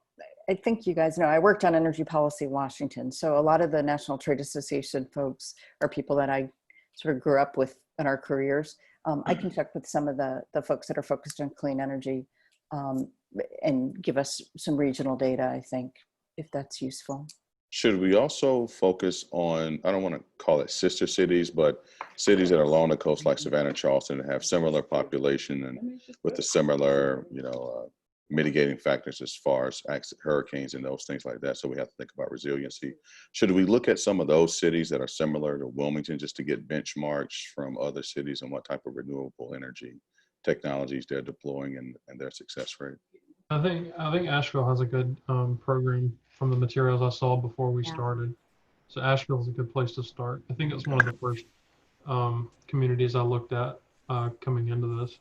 I think you guys know, I worked on energy policy in Washington. So a lot of the National Trade Association folks are people that I sort of grew up with in our careers. I can check with some of the folks that are focused on clean energy and give us some regional data, I think, if that's useful.
Should we also focus on, I don't want to call it sister cities, but cities that are along the coast like Savannah, Charleston, that have similar population and with the similar, mitigating factors as far as hurricanes and those things like that. So we have to think about resiliency. Should we look at some of those cities that are similar to Wilmington just to get benchmarks from other cities and what type of renewable energy technologies they're deploying and their success rate?
I think Asheville has a good program from the materials I saw before we started. So Asheville is a good place to start. I think it's one of the first communities I looked at coming into this.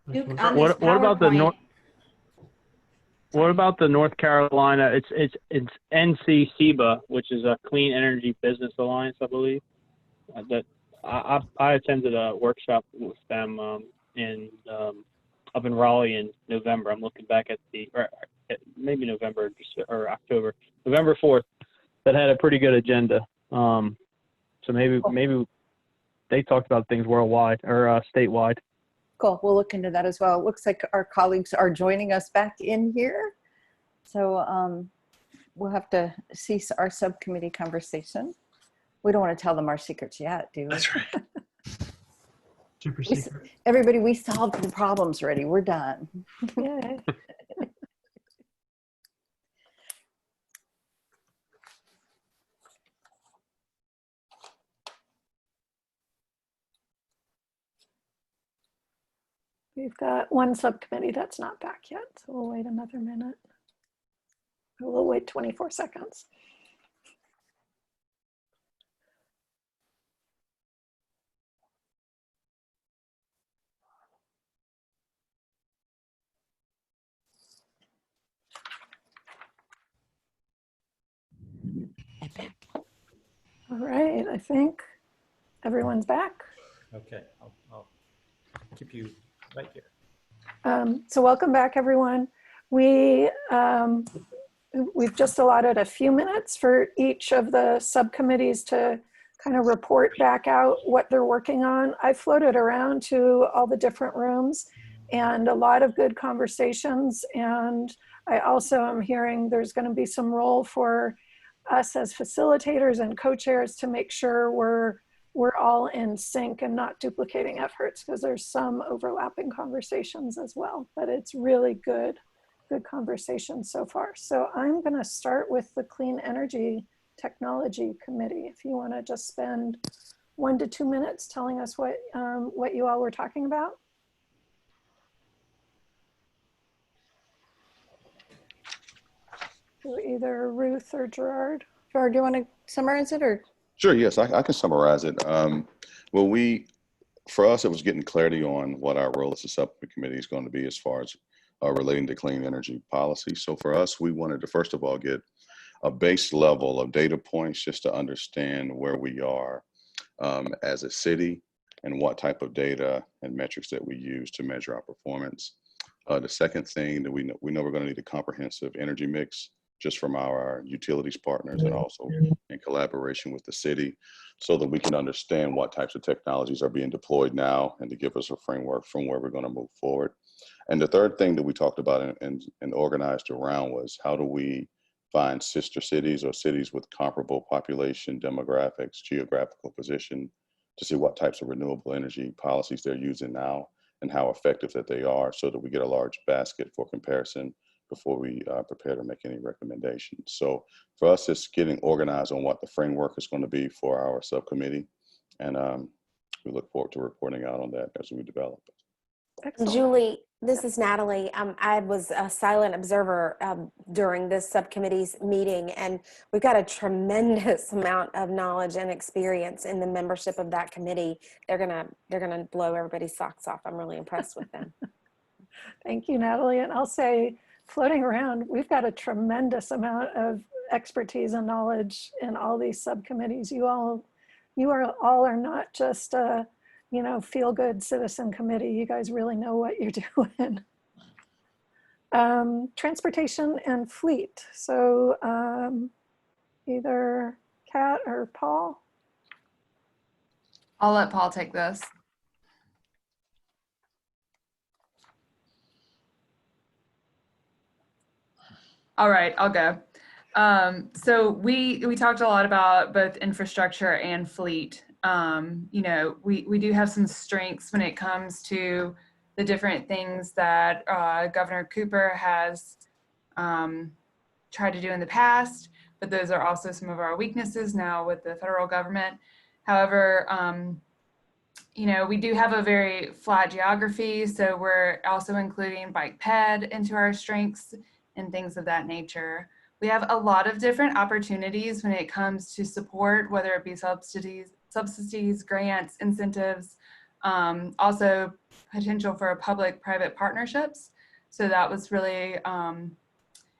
What about the North? What about the North Carolina? It's NC-CEBA, which is a Clean Energy Business Alliance, I believe. That I attended a workshop with them up in Raleigh in November. I'm looking back at maybe November or October, November 4th. That had a pretty good agenda. So maybe they talked about things worldwide or statewide.
Cool. We'll look into that as well. It looks like our colleagues are joining us back in here. So we'll have to cease our subcommittee conversation. We don't want to tell them our secrets yet, do we?
That's right.
Super secret.
Everybody, we solved the problems already. We're done.
Yay. We've got one subcommittee that's not back yet, so we'll wait another minute. We'll wait 24 seconds. All right, I think everyone's back.
Okay, I'll keep you right here.
So welcome back, everyone. We've just allotted a few minutes for each of the subcommittees to kind of report back out what they're working on. I floated around to all the different rooms and a lot of good conversations. And I also am hearing there's going to be some role for us as facilitators and co-chairs to make sure we're all in sync and not duplicating efforts, because there's some overlapping conversations as well, but it's really good conversation so far. So I'm going to start with the Clean Energy Technology Committee. If you want to just spend 1 to 2 minutes telling us what you all were talking about. So either Ruth or Gerard.
Gerard, do you want to summarize it or?
Sure, yes, I can summarize it. For us, it was getting clarity on what our role as a subcommittee is going to be as far as relating to clean energy policy. So for us, we wanted to first of all get a base level of data points just to understand where we are as a city and what type of data and metrics that we use to measure our performance. The second thing that we know we're going to need a comprehensive energy mix just from our utilities partners and also in collaboration with the city so that we can understand what types of technologies are being deployed now and to give us a framework from where we're going to move forward. And the third thing that we talked about and organized around was how do we find sister cities or cities with comparable population, demographics, geographical position to see what types of renewable energy policies they're using now and how effective that they are so that we get a large basket for comparison before we prepare to make any recommendations. So for us, it's getting organized on what the framework is going to be for our subcommittee. And we look forward to reporting out on that as we develop it.
Excellent.
Julie, this is Natalie. I was a silent observer during this subcommittee's meeting, and we've got a tremendous amount of knowledge and experience in the membership of that committee. They're gonna blow everybody's socks off. I'm really impressed with them.
Thank you, Natalie. And I'll say, floating around, we've got a tremendous amount of expertise and knowledge in all these subcommittees. You all you are all are not just a, you know, feel-good citizen committee. You guys really know what you're doing. Transportation and fleet. So either Kat or Paul.
I'll let Paul take this. All right, I'll go. So we talked a lot about both infrastructure and fleet. You know, we do have some strengths when it comes to the different things that Governor Cooper has tried to do in the past, but those are also some of our weaknesses now with the federal government. However, you know, we do have a very flat geography, so we're also including bike ped into our strengths and things of that nature. We have a lot of different opportunities when it comes to support, whether it be subsidies, grants, incentives, also potential for public-private partnerships. So that was really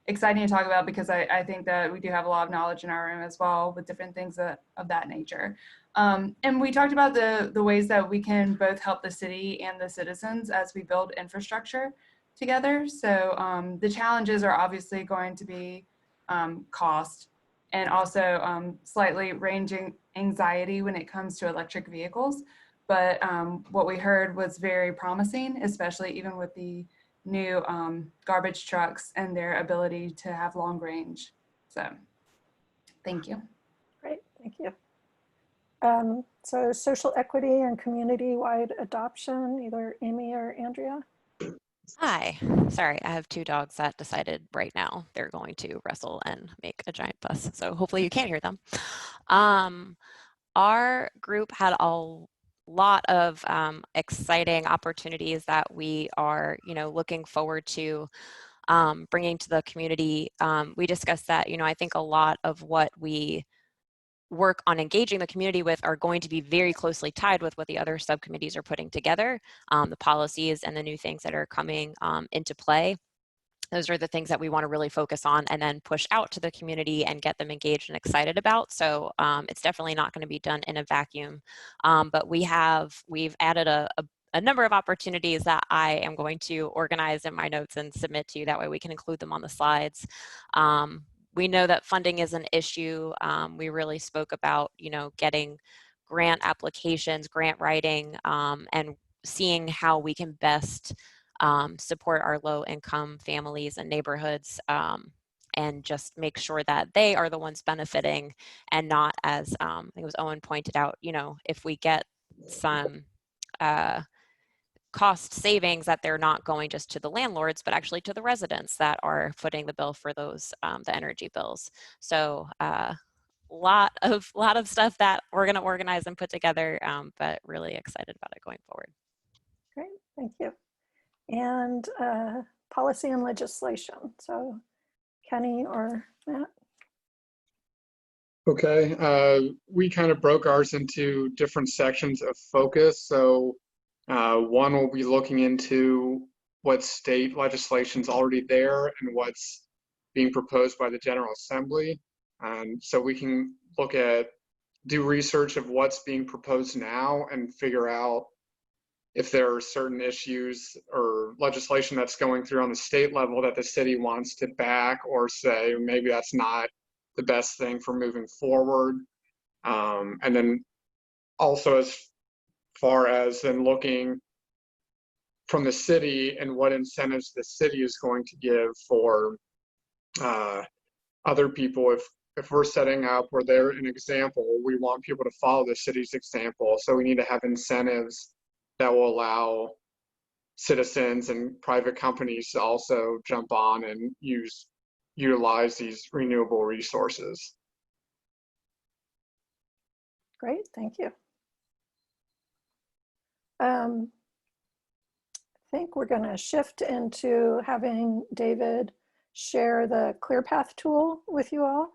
exciting to talk about, because I think that we do have a lot of knowledge in our room as well with different things of that nature. And we talked about the ways that we can both help the city and the citizens as we build infrastructure together. So the challenges are obviously going to be cost, and also slightly ranging anxiety when it comes to electric vehicles. But what we heard was very promising, especially even with the new garbage trucks and their ability to have long range. So thank you.
Great, thank you. So social equity and community-wide adoption, either Amy or Andrea.
Hi, sorry, I have two dogs that decided right now they're going to wrestle and make a giant fuss, so hopefully you can't hear them. Our group had a lot of exciting opportunities that we are, you know, looking forward to bringing to the community. We discussed that, you know, I think a lot of what we work on engaging the community with are going to be very closely tied with what the other subcommittees are putting together, the policies and the new things that are coming into play. Those are the things that we want to really focus on and then push out to the community and get them engaged and excited about. So it's definitely not going to be done in a vacuum. But we've added a number of opportunities that I am going to organize in my notes and submit to you. That way we can include them on the slides. We know that funding is an issue. We really spoke about, you know, getting grant applications, grant writing, and seeing how we can best support our low-income families and neighborhoods, and just make sure that they are the ones benefiting, and not, as I think it was Owen pointed out, you know, if we get some cost savings, that they're not going just to the landlords, but actually to the residents that are footing the bill for those the energy bills. So lot of stuff that we're going to organize and put together, but really excited about it going forward.
Great, thank you. And policy and legislation. So Kenny or Matt?
Okay, we kind of broke ours into different sections of focus. So one will be looking into what state legislation is already there and what's being proposed by the General Assembly. And so we can do research of what's being proposed now and figure out if there are certain issues or legislation that's going through on the state level that the city wants to back, or say maybe that's not the best thing for moving forward. And then also as far as then looking from the city and what incentives the city is going to give for other people. If we're setting up where they're an example, we want people to follow the city's example. So we need to have incentives that will allow citizens and private companies to also jump on and utilize these renewable resources.
Great, thank you. I think we're going to shift into having David share the ClearPath tool with you all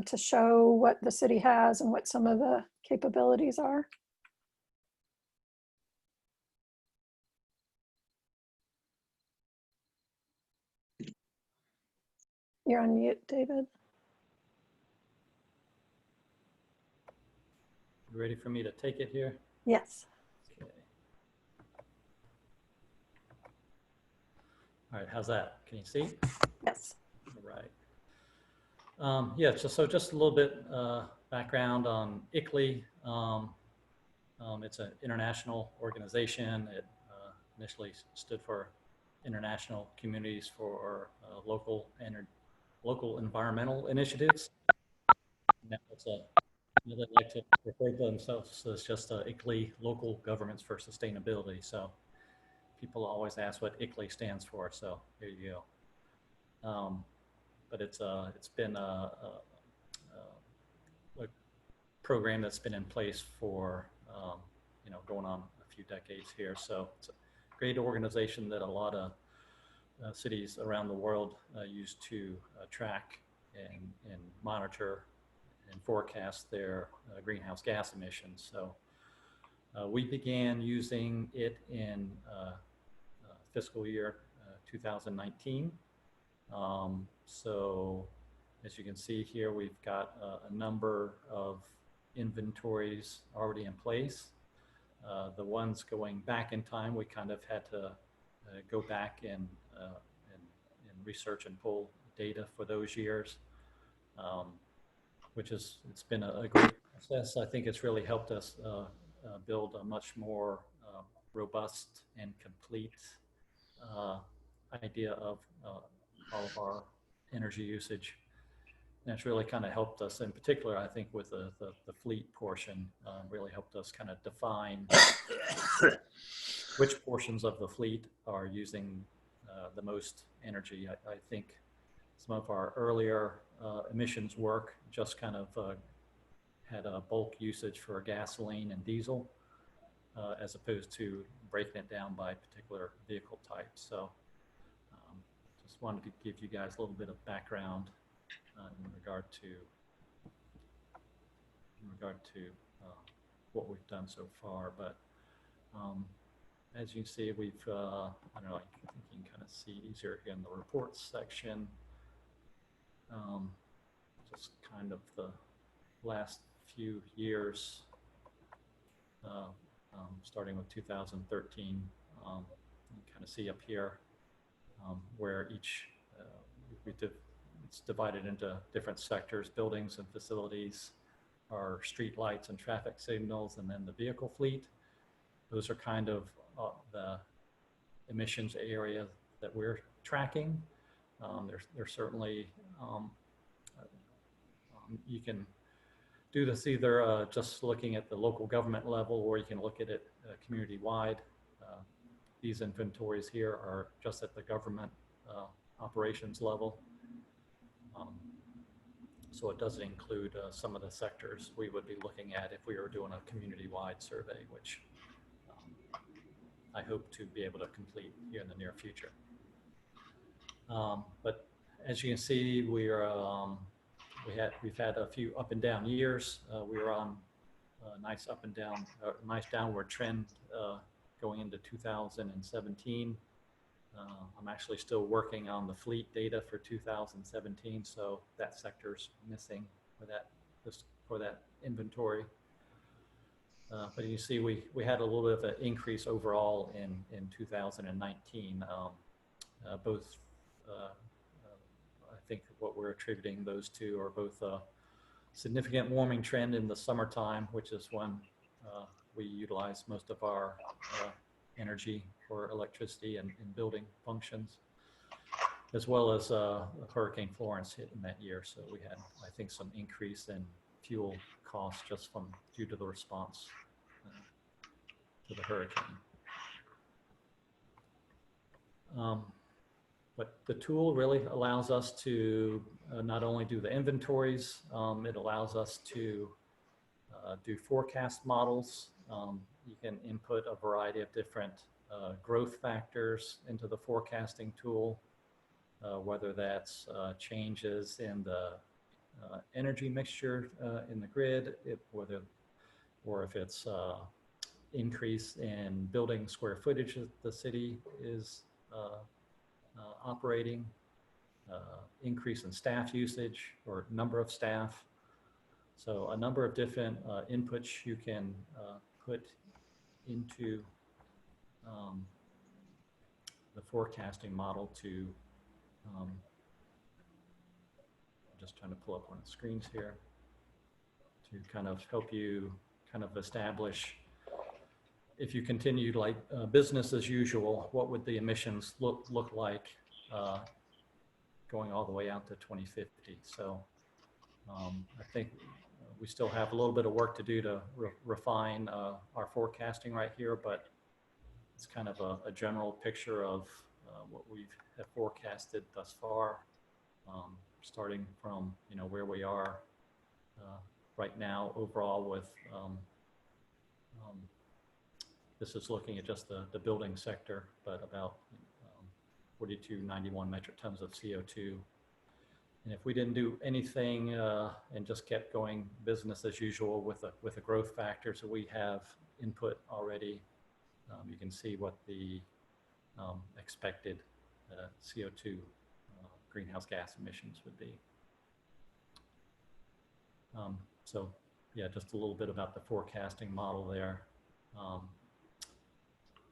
to show what the city has and what some of the capabilities are. You're on mute, David.
You ready for me to take it here?
Yes.
Okay. All right, how's that? Can you see?
Yes.
All right. Yeah, just a little bit background on Eclis. It's an international organization. It initially stood for International Communities for Local Environmental Initiatives. Now they like to refer to themselves as just Eclis, Local Governments for Sustainability. So people always ask what Eclis stands for. So here you go. But it's been a program that's been in place for going on a few decades here. So it's a great organization that a lot of cities around the world use to track and monitor and forecast their greenhouse gas emissions. So we began using it in fiscal year 2019. So as you can see here, we've got a number of inventories already in place. The ones going back in time, we kind of had to go back and research and pull data for those years, it's been a great process. I think it's really helped us build a much more robust and complete idea of all of our energy usage. And it's really kind of helped us, in particular, I think, with the fleet portion, really helped us kind of define which portions of the fleet are using the most energy. I think some of our earlier emissions work just kind of had a bulk usage for gasoline and diesel, as opposed to breaking it down by particular vehicle type. So just wanted to give you guys a little bit of background in regard to what we've done so far. But as you can see, we've I don't know, I think you can kind of see easier here in the reports section. Just kind of the last few years, starting with 2013. You kind of see up here where each it's divided into different sectors: buildings and facilities, our street lights and traffic signals, and then the vehicle fleet. Those are kind of the emissions area that we're tracking. There's certainly, you can do this either just looking at the local government level, or you can look at it community-wide. These inventories here are just at the government operations level. So it doesn't include some of the sectors we would be looking at if we were doing a community-wide survey, which I hope to be able to complete here in the near future. But as you can see, we've had a few up and down years. We were on a nice up and down, nice downward trend going into 2017. I'm actually still working on the fleet data for 2017, so that sector's missing for that inventory. But you see, we had a little bit of an increase overall in 2019. Both, I think what we're attributing those to are both a significant warming trend in the summertime, which is when we utilize most of our energy for electricity and building functions, as well as Hurricane Florence hit in that year. So we had, I think, some increase in fuel costs just due to the response to the hurricane. But the tool really allows us to not only do the inventories, it allows us to do forecast models. You can input a variety of different growth factors into the forecasting tool, whether that's changes in the energy mixture in the grid, or if it's increase in building square footage that the city is operating, increase in staff usage or number of staff. So a number of different inputs you can put into the forecasting model to, I'm just trying to pull up one of the screens here, to kind of help you kind of establish, if you continue like business as usual, what would the emissions look like going all the way out to 2050. So I think we still have a little bit of work to do to refine our forecasting right here, but it's kind of a general picture of what we have forecasted thus far, starting from where we are right now overall with this is looking at just the building sector, but about 4,291 metric tons of CO2. And if we didn't do anything and just kept going business as usual with the growth factors that we have input already, you can see what the expected CO2 greenhouse gas emissions would be. So yeah, just a little bit about the forecasting model there.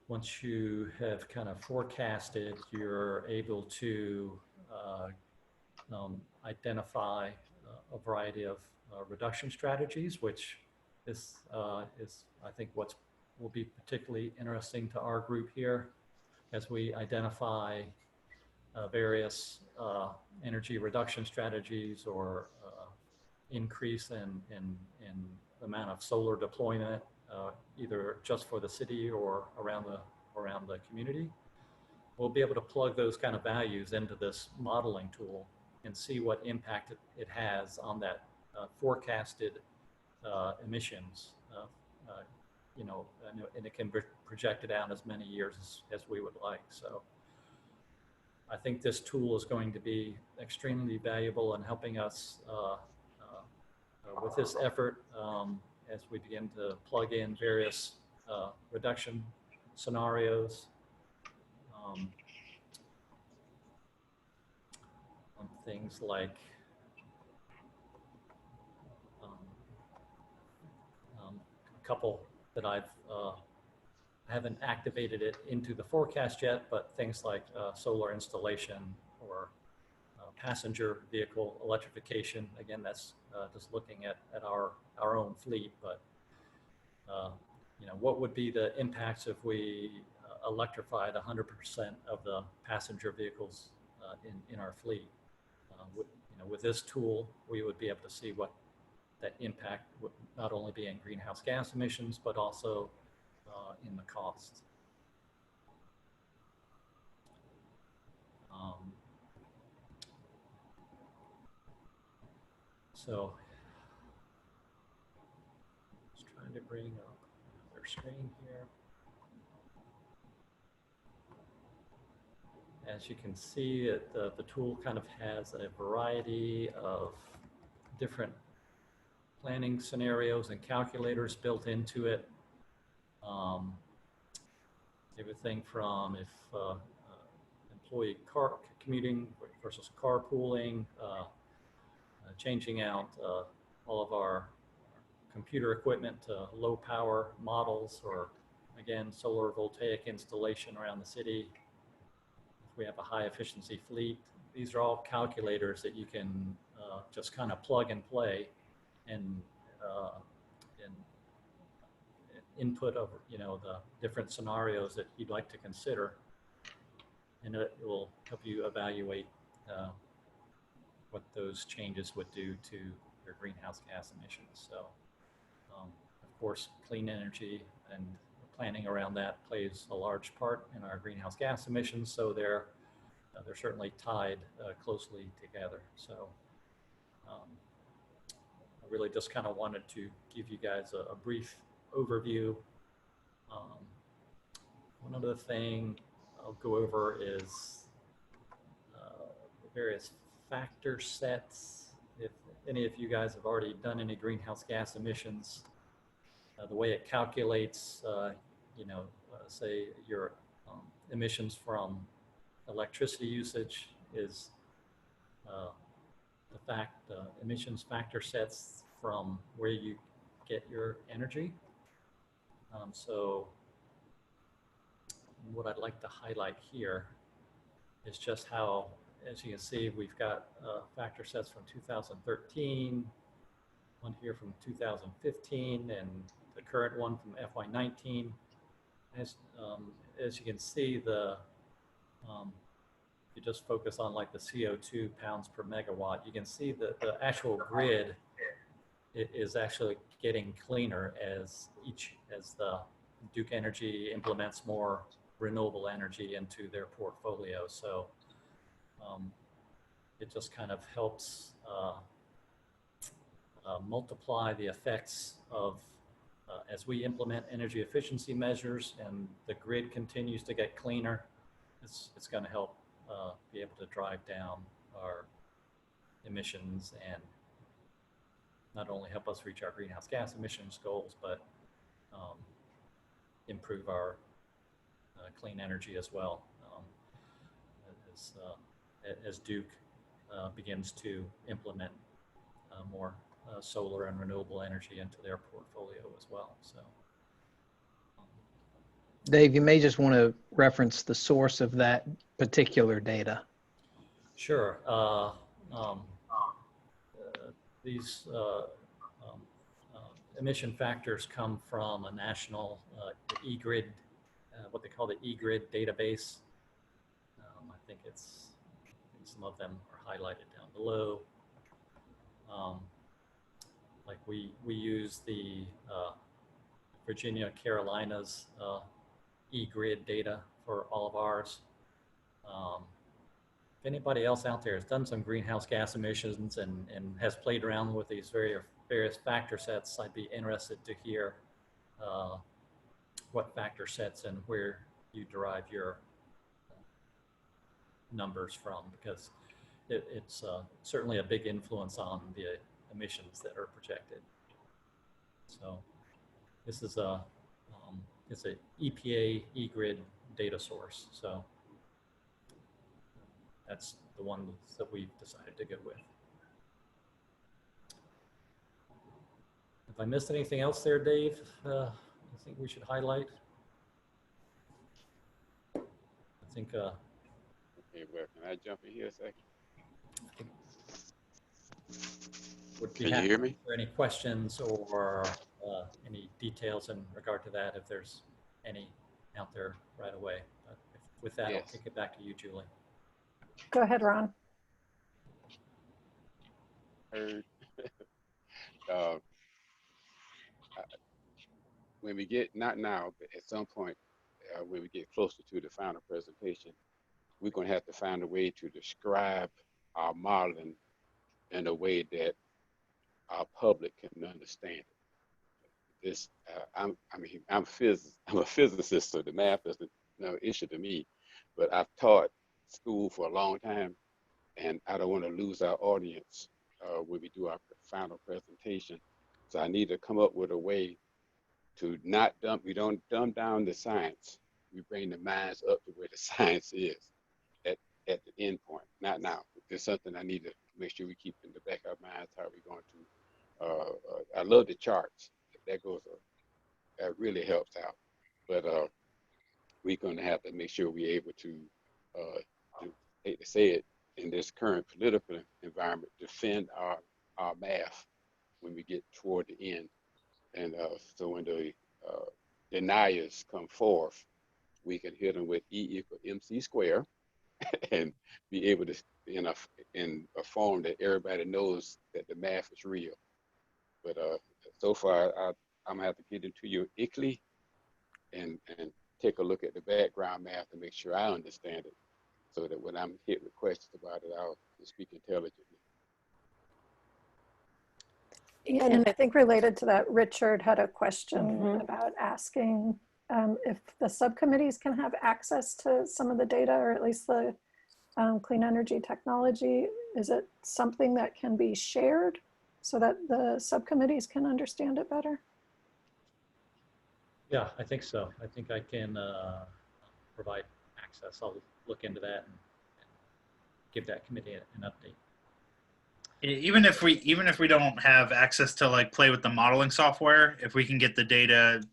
Once you have kind of forecasted, you're able to identify a variety of reduction strategies, which is I think will be particularly interesting to our group here as we identify various energy reduction strategies or increase in the amount of solar deployment, either just for the city or around the community. We'll be able to plug those kind of values into this modeling tool and see what impact it has on that forecasted emissions. And it can project it out as many years as we would like. So I think this tool is going to be extremely valuable in helping us with this effort as we begin to plug in various reduction scenarios on things like a couple that I haven't activated it into the forecast yet, but things like solar installation or passenger vehicle electrification. Again, that's just looking at our own fleet, but what would be the impacts if we electrified 100% of the passenger vehicles in our fleet? With this tool, we would be able to see what that impact would not only be in greenhouse gas emissions, but also in the cost. So, just trying to bring up their screen here. As you can see, the tool kind of has a variety of different planning scenarios and calculators built into it. Everything from if employee commuting versus carpooling, changing out all of our computer equipment to low power models, or again, solar voltaic installation around the city. If we have a high efficiency fleet, these are all calculators that you can just kind of plug and play and input of the different scenarios that you'd like to consider, and it will help you evaluate what those changes would do to your greenhouse gas emissions. So of course, clean energy and planning around that plays a large part in our greenhouse gas emissions, so they're certainly tied closely together. So I really just kind of wanted to give you guys a brief overview. One other thing I'll go over is the various factor sets. If any of you guys have already done any greenhouse gas emissions, the way it calculates, say your emissions from electricity usage is the emissions factor sets from where you get your energy. So what I'd like to highlight here is just how, as you can see, we've got factor sets from 2013, one here from 2015, and the current one from FY19. As you can see, you just focus on like the CO2 pounds per megawatt. You can see that the actual grid is actually getting cleaner as the Duke Energy implements more renewable energy into their portfolio. So it just kind of helps multiply the effects of as we implement energy efficiency measures and the grid continues to get cleaner, it's going to help be able to drive down our emissions and not only help us reach our greenhouse gas emissions goals, but improve our clean energy as well. As Duke begins to implement more solar and renewable energy into their portfolio as well. So,
Dave, you may just want to reference the source of that particular data.
sure. These emission factors come from a national eGrid, what they call the eGrid database. I think some of them are highlighted down below. Like we use the Virginia Carolinas eGrid data for all of ours. If anybody else out there has done some greenhouse gas emissions and has played around with these various factor sets, I'd be interested to hear what factor sets and where you derive your numbers from, because it's certainly a big influence on the emissions that are projected. So this is it's a EPA eGrid data source. So that's the one that we've decided to go with. If I missed anything else there, Dave, I think we should highlight. I think.
Okay, well, can I jump in here a second?
Can you hear me? For any questions or any details in regard to that, if there's any out there right away. But with that, yes. I'll kick it back to you, Julie.
Go ahead, Ron.
Heard. When we get, not now, but at some point, when we get closer to the final presentation, we're going to have to find a way to describe our modeling in a way that our public can understand it. This, I'm a physicist, so the math isn't no issue to me, but I've taught school for a long time, and I don't want to lose our audience when we do our final presentation. So I need to come up with a way to not we don't dumb down the science. We bring the minds up to where the science is at the end point, not now. There's something I need to make sure we keep in the back of our minds, how we're going to, I love the charts. That really helps out. But we're going to have to make sure we're able to, hate to say it, in this current political environment, defend our math when we get toward the end. And so when the deniers come forth, we can hit them with E = MC squared and be able to, in a form that everybody knows that the math is real. But so far, I'm gonna have to get into your Eclis and take a look at the background math to make sure I understand it, so that when I'm hit with questions about it, I'll speak intelligently.
Yeah, and I think related to that, Richard had a question about asking if the subcommittees can have access to some of the data, or at least the clean energy technology. Is it something that can be shared so that the subcommittees can understand it better?
Yeah, I think so. I think I can provide access. I'll look into that and give that committee an update.
even if we don't have access to like play with the modeling software, if we can get the data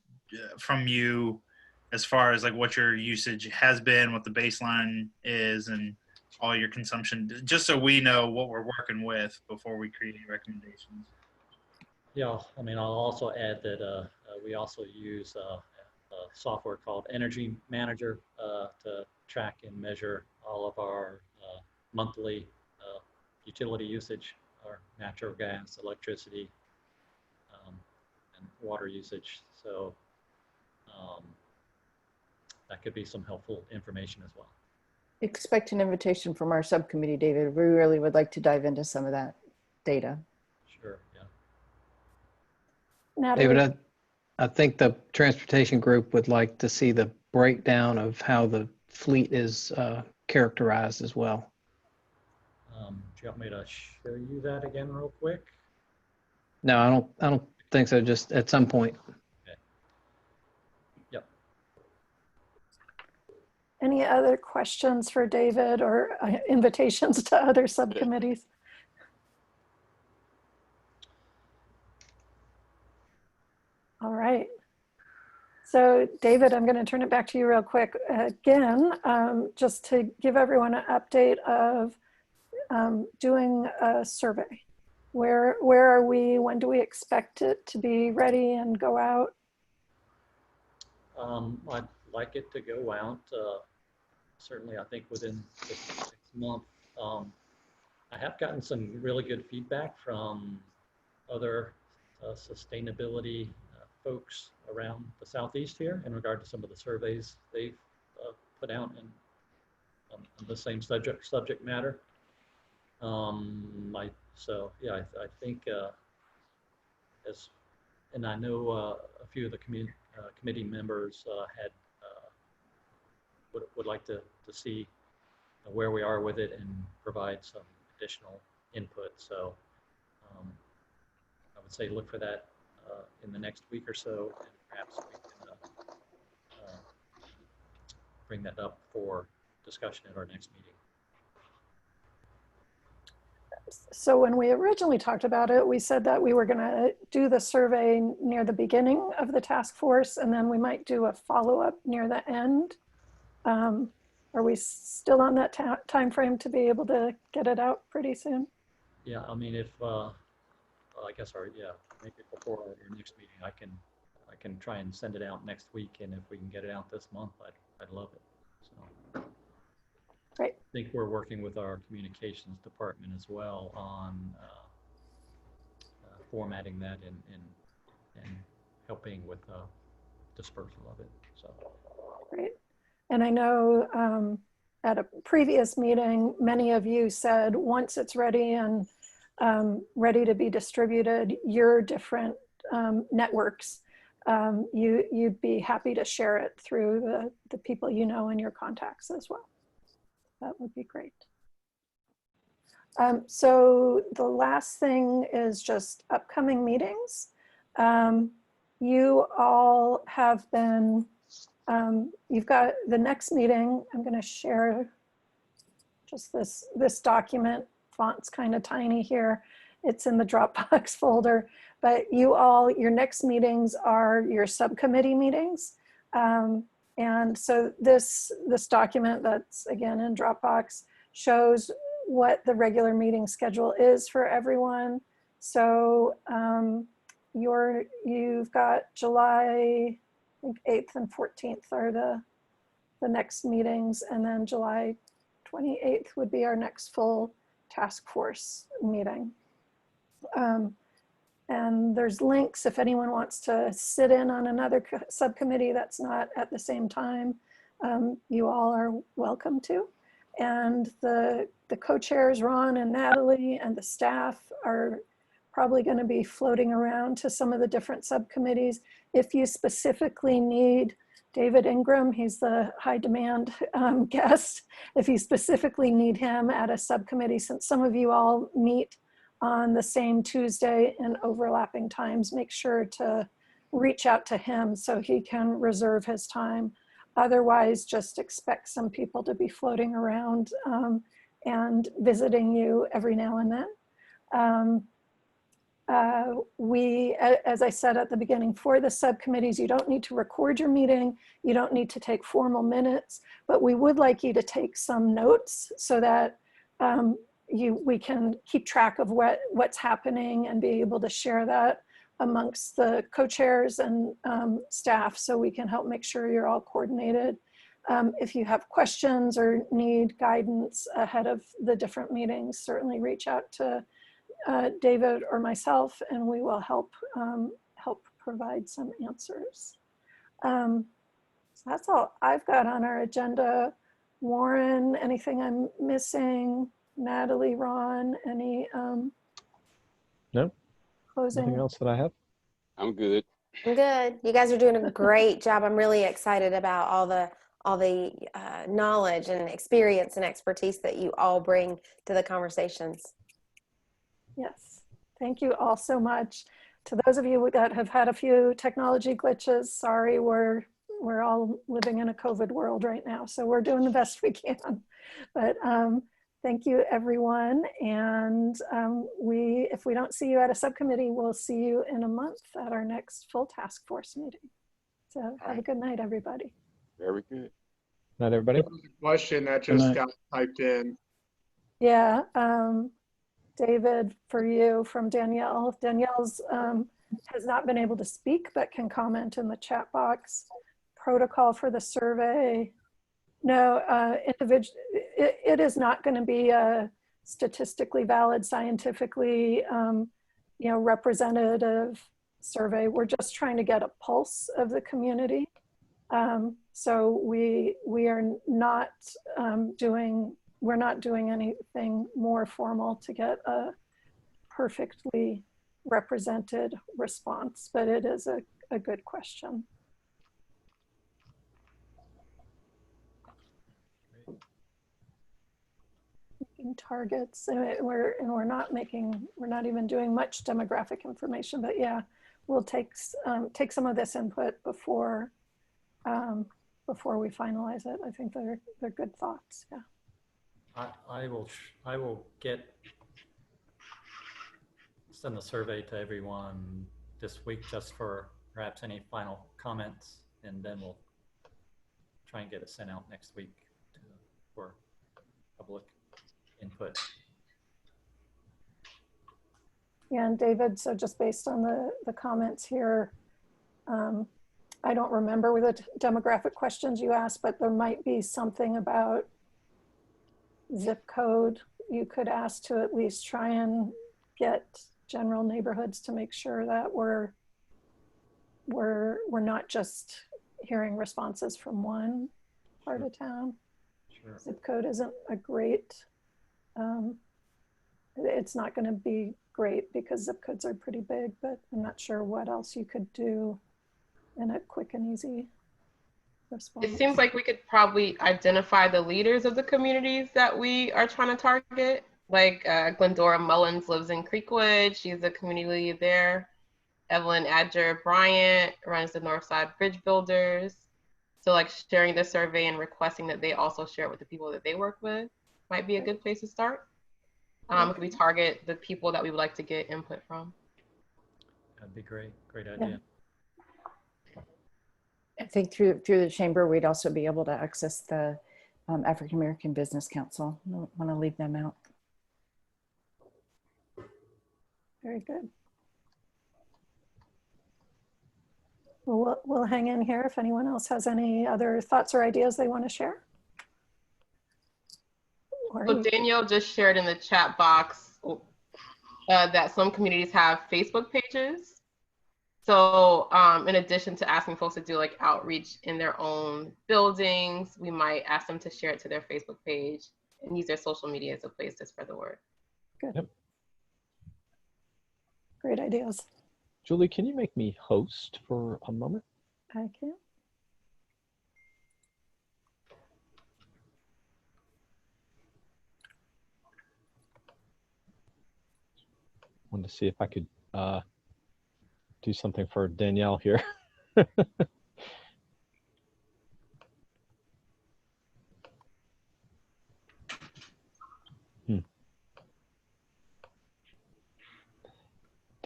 from you as far as like what your usage has been, what the baseline is, and all your consumption, just so we know what we're working with before we create recommendations.
Yeah, I mean, I'll also add that we also use a software called Energy Manager to track and measure all of our monthly utility usage, our natural gas, electricity, and water usage. So that could be some helpful information as well.
Expect an invitation from our subcommittee, David. We really would like to dive into some of that data.
Sure, yeah.
Natalie?
David, I think the transportation group would like to see the breakdown of how the fleet is characterized as well.
Do you want me to show you that again real quick?
No, I don't think so. Just at some point.
Okay. Yep.
Any other questions for David or invitations to other subcommittees? All right. So David, I'm going to turn it back to you real quick again, just to give everyone an update of doing a survey. Where are we? When do we expect it to be ready and go out?
I'd like it to go out, certainly I think within 6 months. I have gotten some really good feedback from other sustainability folks around the Southeast here in regard to some of the surveys they've put out on the same subject matter. So yeah, I think and I know a few of the committee members would like to see where we are with it and provide some additional input. So I would say look for that in the next week or so, and perhaps we can bring that up for discussion at our next meeting.
So when we originally talked about it, we said that we were going to do the survey near the beginning of the task force, and then we might do a follow-up near the end. Are we still on that time frame to be able to get it out pretty soon?
Yeah, I mean, if I guess maybe before our next meeting, I can try and send it out next week, and if we can get it out this month, I'd love it. So.
Great.
I think we're working with our communications department as well on formatting that and helping with dispersal of it. So.
Great. And I know at a previous meeting, many of you said once it's ready and ready to be distributed, your different networks, you'd be happy to share it through the people you know and your contacts as well. That would be great. So the last thing is just upcoming meetings. You all have been, you've got the next meeting. I'm going to share just this document. Font's kind of tiny here. It's in the Dropbox folder. But you all, your next meetings are your subcommittee meetings. And so this document that's again in Dropbox shows what the regular meeting schedule is for everyone. So you've got July, I think 8th and 14th are the next meetings, and then July 28th would be our next full task force meeting. And there's links if anyone wants to sit in on another subcommittee that's not at the same time. You all are welcome to. And the co-chairs, Ron and Natalie, and the staff are probably going to be floating around to some of the different subcommittees. If you specifically need David Ingram, he's the high demand guest. If you specifically need him at a subcommittee, since some of you all meet on the same Tuesday in overlapping times, make sure to reach out to him so he can reserve his time. Otherwise, just expect some people to be floating around and visiting you every now and then. As I said at the beginning, for the subcommittees, you don't need to record your meeting. You don't need to take formal minutes, but we would like you to take some notes so that we can keep track of what's happening and be able to share that amongst the co-chairs and staff, so we can help make sure you're all coordinated. If you have questions or need guidance ahead of the different meetings, certainly reach out to David or myself, and we will help provide some answers. So that's all I've got on our agenda. Warren, anything I'm missing? Natalie, Ron, any
No,
closing?
nothing else that I have.
I'm good.
I'm good. You guys are doing a great job. I'm really excited about all the knowledge and experience and expertise that you all bring to the conversations.
Yes, thank you all so much. To those of you that have had a few technology glitches, sorry, we're all living in a COVID world right now, so we're doing the best we can. But thank you, everyone. And if we don't see you at a subcommittee, we'll see you in a month at our next full task force meeting. So have a good night, everybody.
Very good.
Night, everybody.
There was a question that just got typed in.
Yeah, David, for you from Danielle. Danielle's has not been able to speak, but can comment in the chat box. Protocol for the survey. No, it is not going to be a statistically valid, scientifically representative survey. We're just trying to get a pulse of the community. So we are not we're not doing anything more formal to get a perfectly represented response, but it is a good question. Targets, and we're not even doing much demographic information, but yeah, we'll take some of this input before we finalize it. I think they're good thoughts. Yeah.
I will send the survey to everyone this week just for perhaps any final comments, and then we'll try and get it sent out next week for public input.
Yeah, and David, so just based on the comments here, I don't remember with the demographic questions you asked, but there might be something about zip code you could ask to at least try and get general neighborhoods to make sure that we're not just hearing responses from one part of town.
Sure.
Zip code isn't a great, it's not going to be great because zip codes are pretty big, but I'm not sure what else you could do in a quick and easy response.
It seems like we could probably identify the leaders of the communities that we are trying to target. Like Glendora Mullins lives in Creekwood. She's a community lead there. Evelyn Adger Bryant runs the Northside Bridge Builders. So like sharing the survey and requesting that they also share it with the people that they work with might be a good place to start. If we target the people that we would like to get input from.
That'd be great. Great idea.
I think through the chamber, we'd also be able to access the African American Business Council. I don't want to leave them out.
Very good. Well, we'll hang in here if anyone else has any other thoughts or ideas they want to share.
So Danielle just shared in the chat box that some communities have Facebook pages. So in addition to asking folks to do like outreach in their own buildings, we might ask them to share it to their Facebook page and use their social media as a place to spread the word.
Good.
Yep.
Great ideas.
Julie, can you make me host for a moment?
I can.
Wanted to see if I could do something for Danielle here.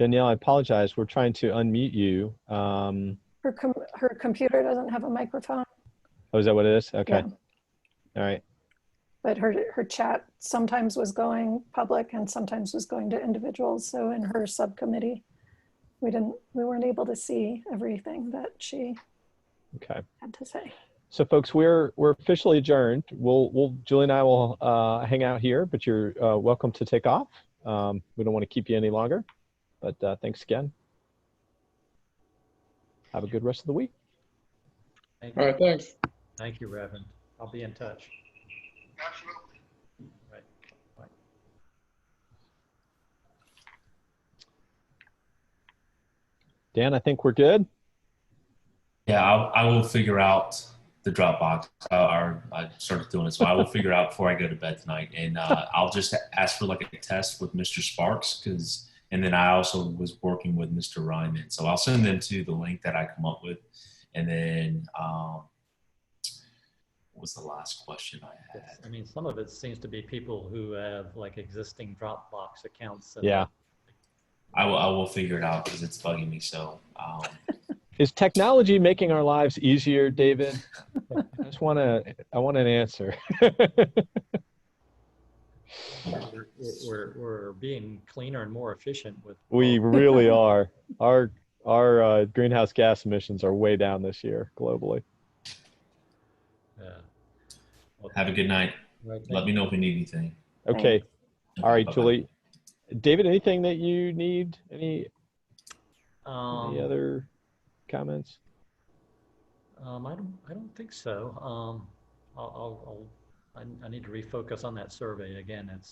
Danielle, I apologize. We're trying to unmute you.
Her computer doesn't have a microphone.
Oh, is that what it is? Okay.
Yeah.
All right.
But her chat sometimes was going public and sometimes was going to individuals. So in her subcommittee, we weren't able to see everything that she had to say.
So folks, we're officially adjourned. Julie and I will hang out here, but you're welcome to take off. We don't want to keep you any longer, but thanks again. Have a good rest of the week.
Thank
All
you.
right, thanks.
Thank you, Reverend. I'll be in touch.
Absolutely.
Right. Bye.
Dan, I think we're good.
Yeah, I will figure out the Dropbox. I started doing it, so I will figure out before I go to bed tonight, and I'll just ask for like a test with Mr. Sparks, and then I also was working with Mr. Ryman, so I'll send them to the link that I come up with, and then what was the last question I had?
I mean, some of it seems to be people who have like existing Dropbox accounts.
Yeah.
I will figure it out because it's bugging me. So.
Is technology making our lives easier, David? I want an answer.
We're being cleaner and more efficient with.
We really are. Our greenhouse gas emissions are way down this year globally.
Yeah. Well,
have a good night.
Right,
let me know if you need anything.
Okay. All right,
bye-bye.
Julie. David, anything that you need? Any other comments?
I don't think so. I need to refocus on that survey again. It's